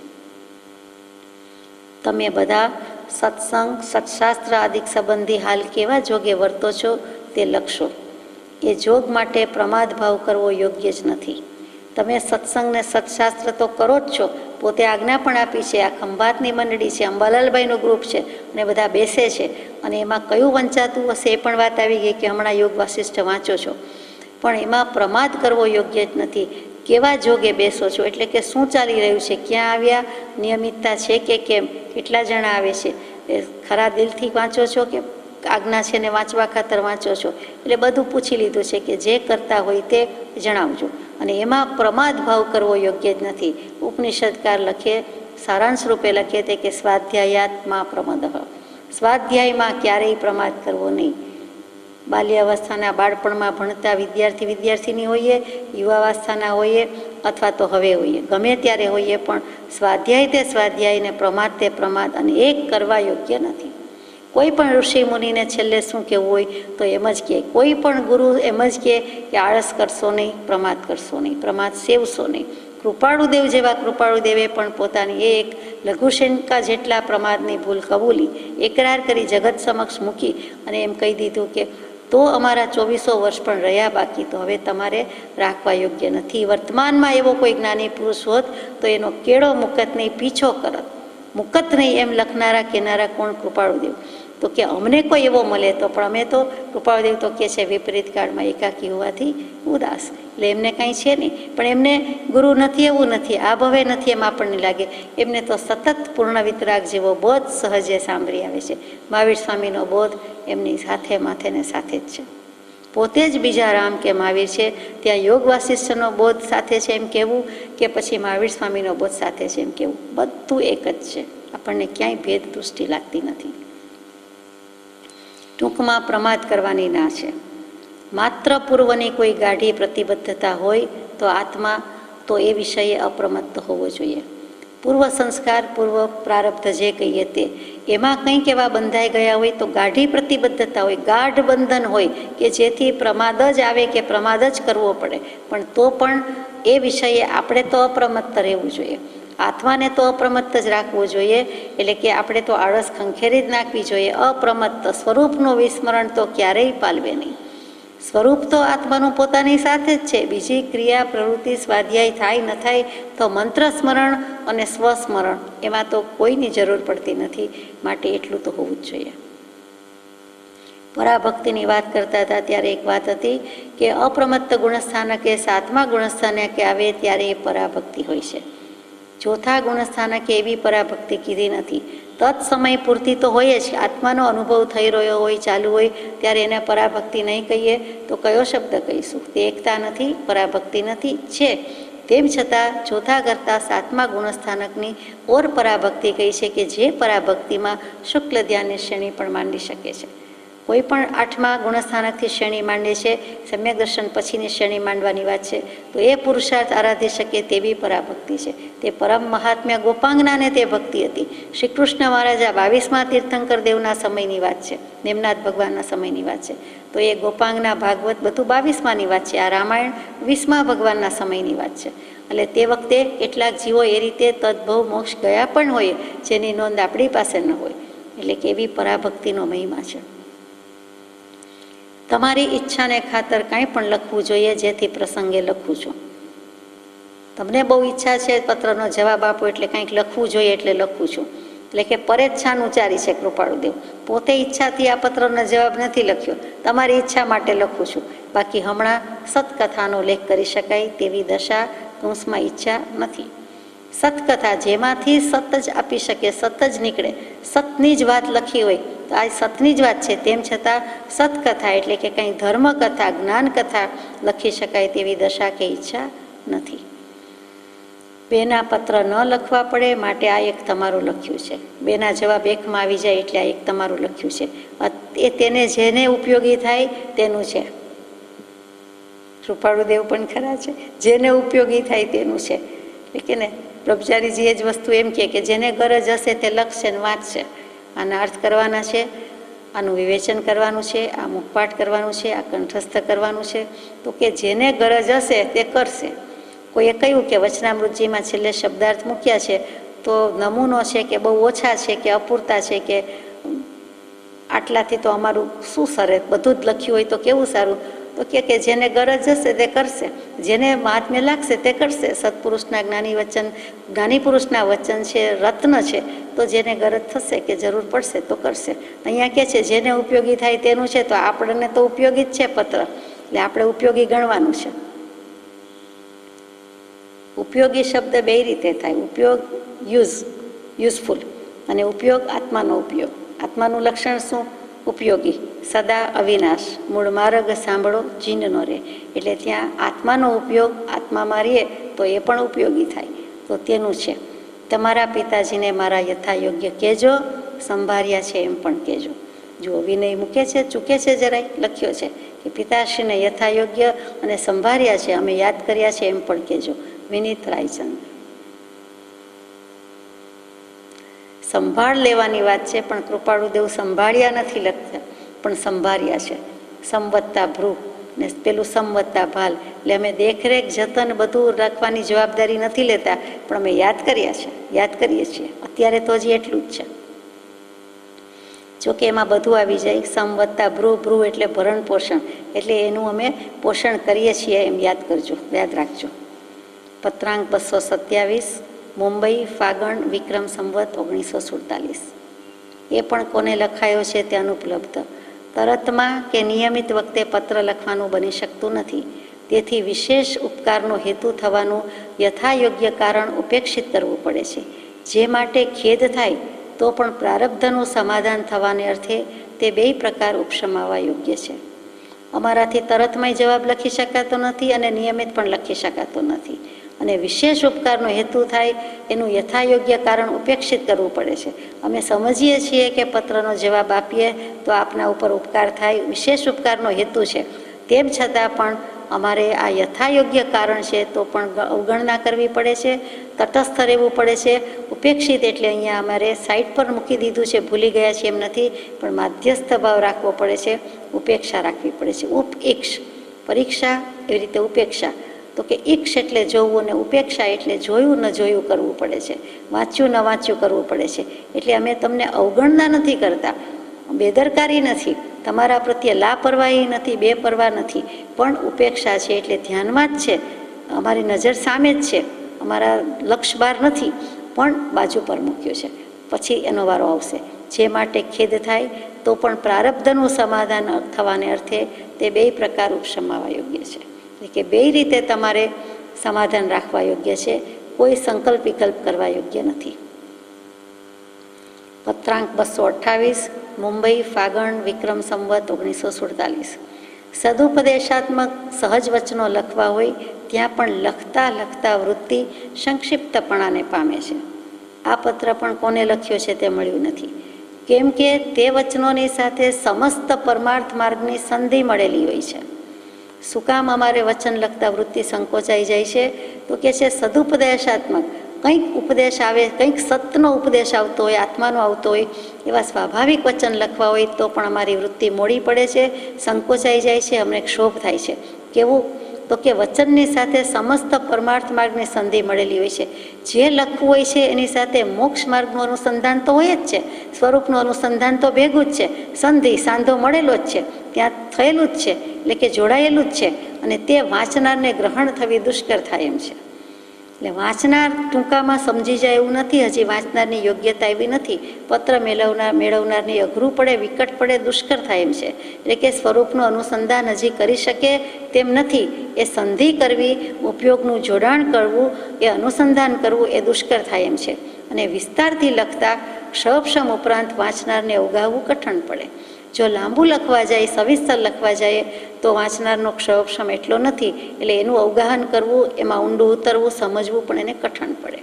તમે બધા સત્સંગ, સત્શાસ્ત્ર આદિક સંબંધી હાલ કેવા જોગે વર્તો છો તે લખશો. એ જોગ માટે પ્રમાદ ભાવ કરવો યોગ્ય જ નથી. તમે સત્સંગને સત્શાસ્ત્ર તો કરો જ છો, પોતે આજ્ઞા પણ આપી છે. આ ખંભાતની મંડળી છે, અંબાલાલભાઈનું ગ્રુપ છે અને બધા બેસે છે. અને એમાં કયું વંચાતું હશે એ પણ વાત આવી ગઈ કે હમણાં યોગ વાસિષ્ઠ વાંચો છો, પણ એમાં પ્રમાદ કરવો યોગ્ય જ નથી. કેવા જોગે બેસો છો, એટલે કે શું ચાલી રહ્યું છે, ક્યાં આવ્યા, નિયમિતતા છે કે કેમ, કેટલા જણા આવે છે, એ ખરા દિલથી વાંચો છો કે આજ્ઞા છે ને વાંચવા ખાતર વાંચો છો. એટલે બધું પૂછી લીધું છે કે જે કરતા હોય તે જણાવજો. અને એમાં પ્રમાદ ભાવ કરવો યોગ્ય જ નથી. ઉપનિષદકાર લખે, સારાંશ રૂપે લખે તે કે સ્વાધ્યાયાત્મા પ્રમદ, સ્વાધ્યાયમાં ક્યારેય પ્રમાદ કરવો નહીં. બાલ્યાવસ્થાના બાળપણમાં ભણતા વિદ્યાર્થીની હોઈએ, યુવાવસ્થાના હોઈએ અથવા તો હવે હોઈએ, ગમે ત્યારે હોઈએ, પણ સ્વાધ્યાય તે સ્વાધ્યાયને પ્રમાદ તે પ્રમાદ, અને એક કરવા યોગ્ય નથી. કોઈ પણ ઋષિ મુનિને છેલ્લે શું કહેવું હોય તો એમ જ કહે, કોઈ પણ ગુરુ એમ જ કહે કે આળસ કરશો નહીં, પ્રમાદ કરશો નહીં, પ્રમાદ સેવશો નહીં. કૃપાળુદેવ જેવા કૃપાળુદેવે પણ પોતાની એક લઘુશંકા જેટલા પ્રમાદની ભૂલ કબૂલી, એકરાર કરી, જગત સમક્ષ મૂકી અને એમ કહી દીધું કે તો અમારા 2400 વર્ષ પણ રહ્યા બાકી, તો હવે તમારે રાખવા યોગ્ય નથી. વર્તમાનમાં એવો કોઈ જ્ઞાની પુરુષ હોત તો એનો કેળો મુકત નહીં, પીછો કરત. મુકત નહીં એમ લખનારા કેનારા કોણ? કૃપાળુદેવ. તો કે અમને કોઈ એવો મળે તો, પણ અમે તો, કૃપાળુદેવ તો કહે છે, વિપરીત કાળમાં એકાકી હોવાથી ઉદાસ. એટલે એમને કાંઈ છે નહીં, પણ એમને ગુરુ નથી એવું નથી, આ ભવે નથી એમ આપણને લાગે. એમને તો સતત પૂર્ણ વિતરાગ જેવો બોધ સહજે સાંભળી આવે છે. મહાવીર સ્વામીનો બોધ એમની સાથે માથે ને સાથે જ છે. પોતે જ બીજા રામ કે મહાવીર છે, ત્યાં યોગ વાસિષ્ઠનો બોધ સાથે છે એમ કહેવું કે પછી મહાવીર સ્વામીનો બોધ સાથે છે એમ કહેવું, બધું એક જ છે. આપણને ક્યાંય ભેદ દૃષ્ટિ લાગતી નથી. ટૂંકમાં પ્રમાદ કરવાની ના છે. માત્ર પૂર્વની કોઈ ગાઢી પ્રતિબદ્ધતા હોય તો આત્મા તો એ વિષયે અપ્રમત્ત હોવો જોઈએ. પૂર્વ સંસ્કાર, પૂર્વ પ્રારબ્ધ જે કહીએ તે, એમાં કંઈક એવા બંધાઈ ગયા હોય તો ગાઢી પ્રતિબદ્ધતા હોય, ગાઢ બંધન હોય કે જેથી પ્રમાદ જ આવે કે પ્રમાદ જ કરવો પડે, પણ તો પણ એ વિષયે આપણે તો અપ્રમત્ત રહેવું જોઈએ. આત્માને તો અપ્રમત્ત જ રાખવું જોઈએ. એટલે કે આપણે તો આળસ ખંખેરી જ નાખવી જોઈએ. અપ્રમત્ત સ્વરૂપનું વિસ્મરણ તો ક્યારેય પાલવે નહીં. સ્વરૂપ તો આત્માનું પોતાની સાથે જ છે. બીજી ક્રિયા પ્રવૃત્તિ સ્વાધ્યાય થાય ન થાય તો મંત્ર સ્મરણ અને સ્વસ્મરણ એમાં તો કોઈની જરૂર પડતી નથી. માટે એટલું તો હોવું જ જોઈએ. પરાભક્તિની વાત કરતા હતા ત્યારે એક વાત હતી કે અપ્રમત્ત ગુણસ્થાનકે 7મા ગુણસ્થાનકે આવે ત્યારે એ પરાભક્તિ હોય છે. ચોથા ગુણસ્થાનકે એવી પરાભક્તિ કીધી નથી. તત્સમય પૂરતી તો હોય જ. આત્માનો અનુભવ થઈ રહ્યો હોય, ચાલુ હોય, ત્યારે એને પરાભક્તિ નહીં કહીએ તો કયો શબ્દ કહીશું? તે એકતા નથી, પરાભક્તિ નથી. છે તેમ છતાં ચોથા કરતાં 7મા ગુણસ્થાનકની ઓર પરાભક્તિ કહી છે કે જે પરાભક્તિમાં શુક્લ ધ્યાનની શ્રેણી પણ માંડી શકે છે. કોઈ પણ 8મા ગુણસ્થાનકથી શ્રેણી માંડે છે, સમ્યક દર્શન પછીની શ્રેણી માંડવાની વાત છે, તો એ પુરુષાર્થ આરાધી શકે તેવી પરાભક્તિ છે. તે પરમ મહાત્મ્ય ગોપાંગનાને તે ભક્તિ હતી. શ્રી કૃષ્ણ મહારાજા 22મા તીર્થંકર દેવના સમયની વાત છે, નેમનાથ ભગવાનના સમયની વાત છે. તો એ ગોપાંગના ભાગવત બધું 22માની વાત છે. આ રામાયણ 20મા ભગવાનના સમયની વાત છે. એટલે તે વખતે કેટલાક જીવો એ રીતે તદ્ભવ મોક્ષ ગયા પણ હોય જેની નોંધ આપણી પાસે ન હોય. એટલે કે એવી પરાભક્તિનો મહિમા છે. તમારી ઈચ્છાને ખાતર કાંઈ પણ લખવું જોઈએ, જેથી પ્રસંગે લખું છું. તમને બહુ ઈચ્છા છે પત્રનો જવાબ આપો એટલે કંઈક લખવું જોઈએ એટલે લખું છું. એટલે કે પરેચ્છાન ઉચ્ચારી છે કૃપાળુદેવ. પોતે ઈચ્છાથી આ પત્રનો જવાબ નથી લખ્યો, તમારી ઈચ્છા માટે લખું છું. બાકી હમણાં સત્કથાનો લેખ કરી શકાય તેવી દશા કૌંસમાં ઈચ્છા નથી. સત્કથા જેમાંથી સત જ આપી શકે, સત જ નીકળે, સતની જ વાત લખી હોય તો આ સતની જ વાત છે, તેમ છતાં સત્કથા એટલે કે કંઈ ધર્મકથા, જ્ઞાનકથા લખી શકાય તેવી દશા કે ઈચ્છા નથી. બેના પત્ર ન લખવા પડે માટે આ એક તમારું લખ્યું છે. બેના જવાબ એકમાં આવી જાય એટલે આ એક તમારું લખ્યું છે. એ તેને જેને ઉપયોગી થાય તેનું છે. કૃપાળુદેવ પણ ખરા છે, જેને ઉપયોગી થાય તેનું છે. કે ને બ્રહ્મચારીજી એ જ વસ્તુ એમ કે જેને ગરજ હશે તે લખશે ને વાંચશે. આના અર્થ કરવાના છે, આનું વિવેચન કરવાનું છે, આ મુખપાઠ કરવાનું છે, આ કંઠસ્થ કરવાનું છે. તો કે જેને ગરજ હશે તે કરશે. કોઈએ કહ્યું કે વચનામૃતજીમાં છેલ્લે શબ્દાર્થ મૂક્યા છે તો નમૂનો છે કે બહુ ઓછા છે કે અપૂરતા છે કે આટલાથી તો અમારું શું સરે, બધું જ લખ્યું હોય તો કેવું સારું. તો કે જેને ગરજ હશે તે કરશે, જેને મહાત્મ્ય લાગશે તે કરશે. સત્પુરુષના જ્ઞાની વચન, જ્ઞાની પુરુષના વચન છે, રત્ન છે. તો જેને ગરજ થશે કે જરૂર પડશે તો કરશે. અહીંયા કે છે જેને ઉપયોગી થાય તેનું છે, તો આપણને તો ઉપયોગી જ છે પત્ર, એટલે આપણે ઉપયોગી ગણવાનું છે. ઉપયોગી શબ્દ બે રીતે થાય, ઉપયોગ યુઝફુલ, અને ઉપયોગ આત્માનો ઉપયોગ. આત્માનું લક્ષણ શું? ઉપયોગી, સદા અવિનાશ, મૂળ માર્ગ સાંભળો જીન નો રહે. એટલે ત્યાં આત્માનો ઉપયોગ આત્મામાં રહે તો એ પણ ઉપયોગી થાય. તો તેનું છે તમારા પિતાજીને મારા યથાયોગ્ય કહેજો, સંભાળ્યા છે એમ પણ કહેજો. જો વિનય મૂકે છે, ચૂકે છે જરાય, લખ્યો છે કે પિતાશ્રીને યથાયોગ્ય અને સંભાળ્યા છે, અમે યાદ કર્યા છે એમ પણ કહેજો. વિનીત રાયચંદ. સંભાળ લેવાની વાત છે, પણ કૃપાળુદેવ સંભાળ્યા નથી લખતા, પણ સંભાળ્યા છે. સંવત્તા ભ્રૂ ને પેલું સંવત્તા ભાલ, એટલે અમે દેખરેખ જતન બધું રાખવાની જવાબદારી નથી લેતા, પણ અમે યાદ કર્યા છે, યાદ કરીએ છીએ. અત્યારે તો હજી એટલું જ છે. જોકે એમાં બધું આવી જાય. સંવત્તા ભ્રૂ એટલે ભરણ પોષણ, એટલે એનું અમે પોષણ કરીએ છીએ એમ યાદ કરજો, યાદ રાખજો. પત્રાંક 227, મુંબઈ, ફાગણ, વિક્રમ સંવત 1947. એ પણ કોને લખાયો છે તે અનુપલબ્ધ. તરતમાં કે નિયમિત વખતે પત્ર લખવાનું બની શકતું નથી. તેથી વિશેષ ઉપકારનો હેતુ થવાનું યથાયોગ્ય કારણ ઉપેક્ષિત કરવું પડે છે. જે માટે ખેદ થાય તો પણ પ્રારબ્ધનું સમાધાન થવાને અર્થે તે બે પ્રકાર ઉપશમાવા યોગ્ય છે. અમારાથી તરતમાંય જવાબ લખી શકાતો નથી અને નિયમિત પણ લખી શકાતો નથી. અને વિશેષ ઉપકારનો હેતુ થાય એનું યથાયોગ્ય કારણ ઉપેક્ષિત કરવું પડે છે. અમે સમજીએ છીએ કે પત્રનો જવાબ આપીએ તો આપના ઉપર ઉપકાર થાય, વિશેષ ઉપકારનો હેતુ છે. તેમ છતાં પણ અમારે આ યથાયોગ્ય કારણ છે તો પણ અવગણના કરવી પડે છે, તટસ્થ રહેવું પડે છે. ઉપેક્ષિત એટલે અહીંયા અમારે સાઈડ પર મૂકી દીધું છે, ભૂલી ગયા છે એમ નથી, પણ માધ્યસ્થ ભાવ રાખવો પડે છે, ઉપેક્ષા રાખવી પડે છે. ઉપઈક્ષ, પરીક્ષા એવી રીતે ઉપેક્ષા. તો કે ઈક્ષ એટલે જોવું અને ઉપેક્ષા એટલે જોયું ન જોયું કરવું પડે છે, વાંચ્યું ન વાંચ્યું કરવું પડે છે. એટલે અમે તમને અવગણના નથી કરતા, બેદરકારી નથી, તમારા પ્રત્યે લાપરવાહી નથી, બેપરવા નથી, પણ ઉપેક્ષા છે. એટલે ધ્યાનમાં જ છે, અમારી નજર સામે જ છે, અમારા લક્ષ બહાર નથી, પણ બાજુ પર મૂક્યું છે. પછી એનો વારો આવશે. જે માટે ખેદ થાય તો પણ પ્રારબ્ધનું સમાધાન થવાને અર્થે તે બે પ્રકાર ઉપશમાવા યોગ્ય છે. કે બે રીતે તમારે સમાધાન રાખવા યોગ્ય છે, કોઈ સંકલ્પ વિકલ્પ કરવા યોગ્ય નથી. પત્રાંક 228, મુંબઈ, ફાગણ, વિક્રમ સંવત 1947. સદુપદેશાત્મક સહજ વચનો લખવા હોય ત્યાં પણ લખતા લખતા વૃત્તિ સંક્ષિપ્તપણાને પામે છે. આ પત્ર પણ કોને લખ્યો છે તે મળ્યું નથી, કેમ કે તે વચનોની સાથે સમસ્ત પરમાર્થ માર્ગની સંધિ મળેલી હોય છે. શું કામ અમારે વચન લખતા વૃત્તિ સંકોચાઈ જાય છે? તો કે છે સદુપદેશાત્મક, કંઈક ઉપદેશ આવે, કંઈક સતનો ઉપદેશ આવતો હોય, આત્માનો આવતો હોય, એવા સ્વાભાવિક વચન લખવા હોય તો પણ અમારી વૃત્તિ મોડી પડે છે, સંકોચાઈ જાય છે, અમને ક્ષોભ થાય છે. કેવું? તો કે વચનની સાથે સમસ્ત પરમાર્થ માર્ગની સંધિ મળેલી હોય છે. જે લખવું હોય છે એની સાથે મોક્ષ માર્ગનું અનુસંધાન તો હોય જ છે, સ્વરૂપનું અનુસંધાન તો ભેગું જ છે, સંધિ સાંધો મળેલો જ છે, ત્યાં થયેલું જ છે, એટલે કે જોડાયેલું જ છે. અને તે વાંચનારને ગ્રહણ થવી દુષ્કર થાય એમ છે. એટલે વાંચનાર ટૂંકામાં સમજી જાય એવું નથી, હજી વાંચનારની યોગ્યતા એવી નથી. પત્ર મેળવનારને અઘરું પડે, વિકટ પડે, દુષ્કર થાય એમ છે. એટલે કે સ્વરૂપનું અનુસંધાન હજી કરી શકે તેમ નથી. એ સંધિ કરવી, ઉપયોગનું જોડાણ કરવું, એ અનુસંધાન કરવું એ દુષ્કર થાય એમ છે. અને વિસ્તારથી લખતા ક્ષપક્ષમ ઉપરાંત વાંચનારને અવગાહવું કઠણ પડે. જો લાંબુ લખવા જાય, સવિસ્તર લખવા જાય તો વાંચનારનો ક્ષપક્ષમ એટલો નથી, એટલે એનું અવગાહન કરવું, એમાં ઊંડું ઉતરવું, સમજવું પણ એને કઠણ પડે.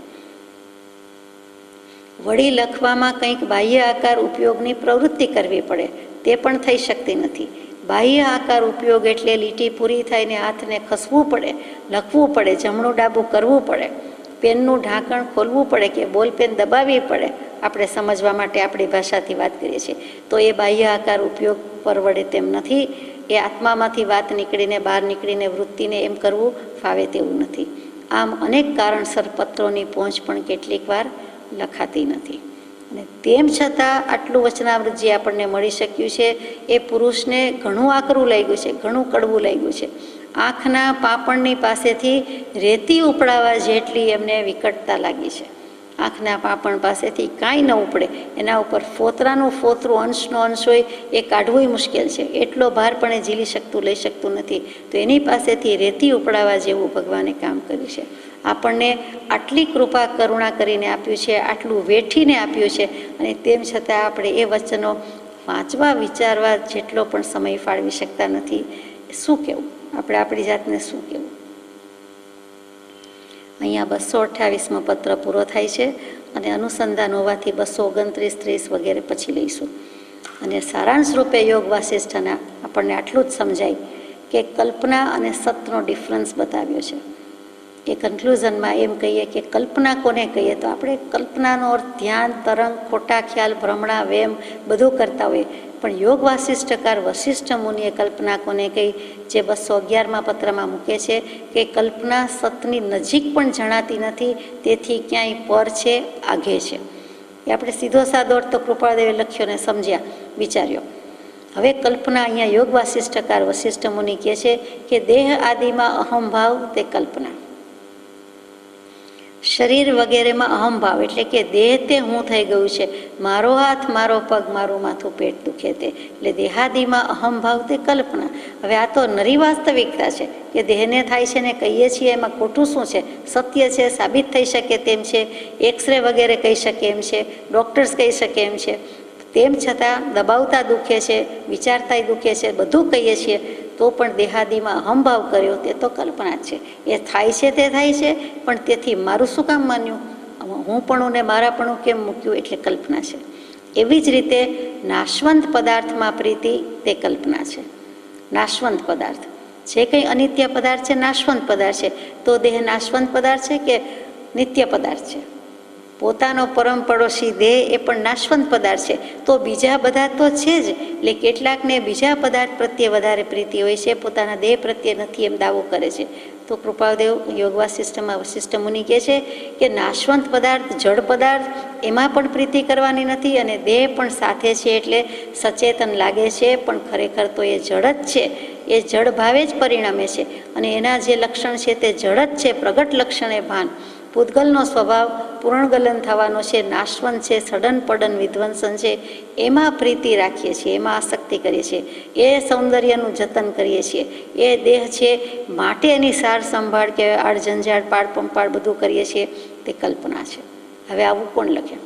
વળી લખવામાં કંઈક બાહ્ય આકાર ઉપયોગની પ્રવૃત્તિ કરવી પડે, તે પણ થઈ શકતી નથી. બાહ્ય આકાર ઉપયોગ એટલે લીટી પૂરી થાય ને હાથને ખસવું પડે, લખવું પડે, જમણું ડાબું કરવું પડે, પેનનું ઢાંકણ ખોલવું પડે કે બોલપેન દબાવવી પડે. આપણે સમજવા માટે આપણી ભાષાથી વાત કરીએ છીએ તો એ બાહ્ય આકાર ઉપયોગ પરવડે તેમ નથી. એ આત્મામાંથી વાત નીકળીને બહાર નીકળીને વૃત્તિને એમ કરવું ફાવે તેવું નથી. આમ અનેક કારણસર પત્રોની પહોંચ પણ કેટલીક વાર લખાતી નથી. અને તેમ છતાં આટલું વચનામૃત જે આપણને મળી શક્યું છે એ પુરુષને ઘણું આકરું લાગ્યું છે, ઘણું કડવું લાગ્યું છે. આંખના પાપણની પાસેથી રેતી ઉપડાવવા જેટલી એમને વિકટતા લાગી છે. આંખના પાપણ પાસેથી કાંઈ ન ઉપડે, એના ઉપર ફોતરાનું ફોતરું અંશનો અંશ હોય એ કાઢવું મુશ્કેલ છે. એટલો ભાર પણ એ ઝીલી શકતું, લઈ શકતું નથી. તો એની પાસેથી રેતી ઉપડાવવા જેવું ભગવાને કામ કર્યું છે. આપણને આટલી કૃપા કરુણા કરીને આપ્યું છે, આટલું વેઠીને આપ્યું છે, અને તેમ છતાં આપણે એ વચનો વાંચવા વિચારવા જેટલો પણ સમય ફાળવી શકતા નથી. શું કહેવું આપણે આપણી જાતને, શું કહેવું? અહીંયા 228મો પત્ર પૂરો થાય છે અને અનુસંધાન હોવાથી 229, 30 વગેરે પછી લઈશું. અને સારાંશ રૂપે યોગ વાસિષ્ઠના આપણને આટલું જ સમજાય કે કલ્પના અને સતનો ડિફરન્સ બતાવ્યો છે. એ કન્ક્લુઝનમાં એમ કહીએ કે કલ્પના કોને કહીએ તો આપણે કલ્પનાનો અર્થ ધ્યાન, તરંગ, ખોટા ખ્યાલ, ભ્રમણા, વેમ બધું કરતા હોઈએ. પણ યોગ વાસિષ્ઠકાર વશિષ્ઠ મુનિએ કલ્પના કોને કહી, જે 211મા પત્રમાં મૂકે છે કે કલ્પના સતની નજીક પણ જણાતી નથી, તેથી ક્યાંય પર છે, આઘે છે. એ આપણે સીધો સાદો અર્થ તો કૃપાળદેવે લખ્યો ને સમજ્યા, વિચાર્યો. હવે કલ્પના અહીંયા યોગ વાસિષ્ઠકાર વશિષ્ઠ મુનિ કહે છે કે દેહ આદિમાં અહમભાવ તે કલ્પના. શરીર વગેરેમાં અહમભાવ એટલે કે દેહ તે હું થઈ ગયું છે, મારો હાથ, મારો પગ, મારું માથું, પેટ દુખે તે, એટલે દેહાદિમાં અહમભાવ તે કલ્પના. હવે આ તો નરી વાસ્તવિકતા છે કે દેહને થાય છે ને કહીએ છીએ, એમાં ખોટું શું છે? સત્ય છે, સાબિત થઈ શકે તેમ છે, એક્સરે વગેરે કહી શકે એમ છે, ડૉક્ટર્સ કહી શકે એમ છે. તેમ છતાં દબાવતા દુખે છે, વિચારતાય દુખે છે, બધું કહીએ છીએ તો પણ દેહાદિમાં અહમભાવ કર્યો તે તો કલ્પના જ છે. એ થાય છે તે થાય છે, પણ તેથી મારું શું કામ માન્યું, હું પણ ને મારાપણું કેમ મૂક્યું, એટલે કલ્પના છે. એવી જ રીતે નાશવંત પદાર્થમાં પ્રીતિ તે કલ્પના છે. નાશવંત પદાર્થ જે કંઈ અનિત્ય પદાર્થ છે, નાશવંત પદાર્થ છે. તો દેહ નાશવંત પદાર્થ છે કે નિત્ય પદાર્થ છે? પોતાનો પરમ પડોશી દેહ એ પણ નાશવંત પદાર્થ છે. તો બીજા બધા તો છે જ, એટલે કેટલાકને બીજા પદાર્થ પ્રત્યે વધારે પ્રીતિ હોય છે, પોતાના દેહ પ્રત્યે નથી એમ દાવો કરે છે. તો કૃપાદેવ યોગ વાસિષ્ઠમાં વશિષ્ઠ મુનિ કહે છે કે નાશવંત પદાર્થ, જડ પદાર્થ એમાં પણ પ્રીતિ કરવાની નથી, અને દેહ પણ સાથે છે એટલે સચેતન લાગે છે, પણ ખરેખર તો એ જડ જ છે. એ જડ ભાવે જ પરિણમે છે, અને એના જે લક્ષણ છે તે જડ જ છે. પ્રગટ લક્ષણ એ ભાન. પૂતગલનો સ્વભાવ પૂર્ણગલન થવાનો છે, નાશવંત છે, સડન પડન વિધ્વંસન છે. એમાં પ્રીતિ રાખીએ છીએ, એમાં આસક્તિ કરીએ છીએ, એ સૌંદર્યનું જતન કરીએ છીએ. એ દેહ છે માટે એની સાર સંભાળ કે આડઝંઝાળ, પાડ પંપાડ બધું કરીએ છીએ, તે કલ્પના છે. હવે આવું કોણ લખે?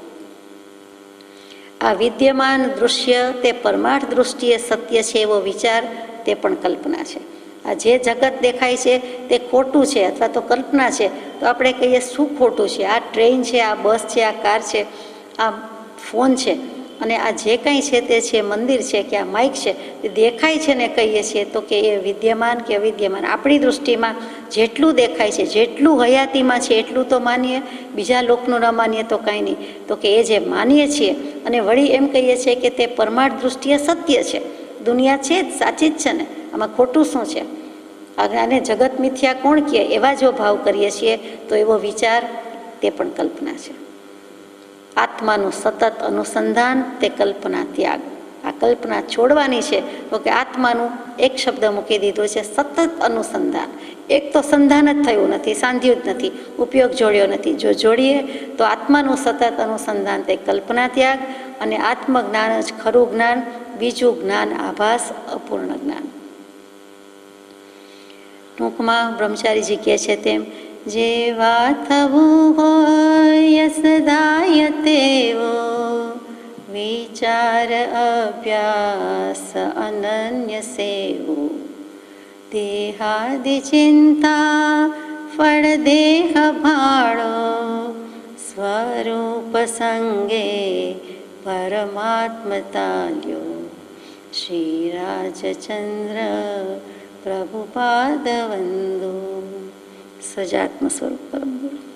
આ વિદ્યમાન દૃશ્ય તે પરમાર્થ દૃષ્ટિએ સત્ય છે એવો વિચાર તે પણ કલ્પના છે. આ જે જગત દેખાય છે તે ખોટું છે અથવા તો કલ્પના છે, તો આપણે કહીએ શું ખોટું છે? આ ટ્રેન છે, આ બસ છે, આ કાર છે, આ ફોન છે, અને આ જે કંઈ છે તે છે, મંદિર છે કે આ માઇક છે, એ દેખાય છે ને કહીએ છીએ તો કે એ વિદ્યમાન કે અવિદ્યમાન? આપણી દૃષ્ટિમાં જેટલું દેખાય છે, જેટલું હયાતીમાં છે એટલું તો માનીએ, બીજા લોકનું ન માનીએ તો કાંઈ નહીં. તો કે એ જે માનીએ છીએ અને વળી એમ કહીએ છીએ કે તે પરમાર્થ દૃષ્ટિએ સત્ય છે, દુનિયા છે જ, સાચી જ છે ને, આમાં ખોટું શું છે? આને જગત મિથ્યા કોણ કહે? એવા જો ભાવ કરીએ છીએ તો એવો વિચાર તે પણ કલ્પના છે. આત્માનું સતત અનુસંધાન તે કલ્પના ત્યાગ. આ કલ્પના છોડવાની છે. તો કે આત્માનું એક શબ્દ મૂકી દીધો છે, સતત અનુસંધાન. એક તો સંધાન જ થયું નથી, સાંધ્યું જ નથી, ઉપયોગ જોડ્યો નથી. જો જોડીએ તો આત્માનું સતત અનુસંધાન તે કલ્પના ત્યાગ, અને આત્મજ્ઞાન જ ખરું જ્ઞાન. બીજું જ્ઞાન આભાસ, અપૂર્ણ જ્ઞાન. ટૂંકમાં બ્રહ્મચારીજી કહે છે તેમ, જેવા થવું હોય સદાય તેવો વિચાર અભ્યાસ અનન્ય સેવો. દેહાદિ ચિંતા ફળ દેહ ભાળો, સ્વરૂપ સંગે પરમાત્મતા લ્યો. શ્રી રાજચંદ્ર પ્રભુપાદ વંદો. સજાત્મ સ્વરૂપ પરમ ગુરુ.